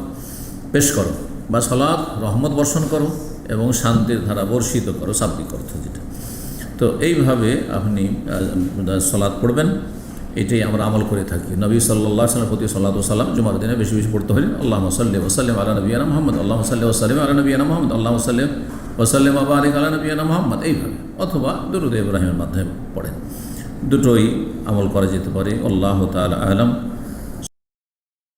পেশ করো, বা সালাত রহমত বর্ষণ করো এবং শান্তির ধারা বর্ষিত করো, শাব্দিক অর্থ যেটা। তো এইভাবে আপনি সালাত পড়বেন, এটাই আমরা আমল করে থাকি। নবী সাল্লাল্লাহু আলাইহি ওয়াসাল্লামের প্রতি সালাত ও সালাম জুমার দিনে বেশি বেশি পড়তে হলেন, আল্লাহুম্মা সাল্লি ওয়া সাল্লিম আলা নবিয়িনা মুহাম্মদ, আল্লাহুম্মা সাল্লি ওয়া সাল্লিম আলা নবিয়িনা মুহাম্মদ, আল্লাহুম্মা সাল্লি ওয়া সাল্লিম ওয়া বারিক আলা নবিয়িনা মুহাম্মদ, এইভাবে। অথবা দুরূদ ইব্রাহিমের মাধ্যমে পড়েন, দুটোই আমল করা যেতে পারে। আল্লাহু তাআলা আ'লাম।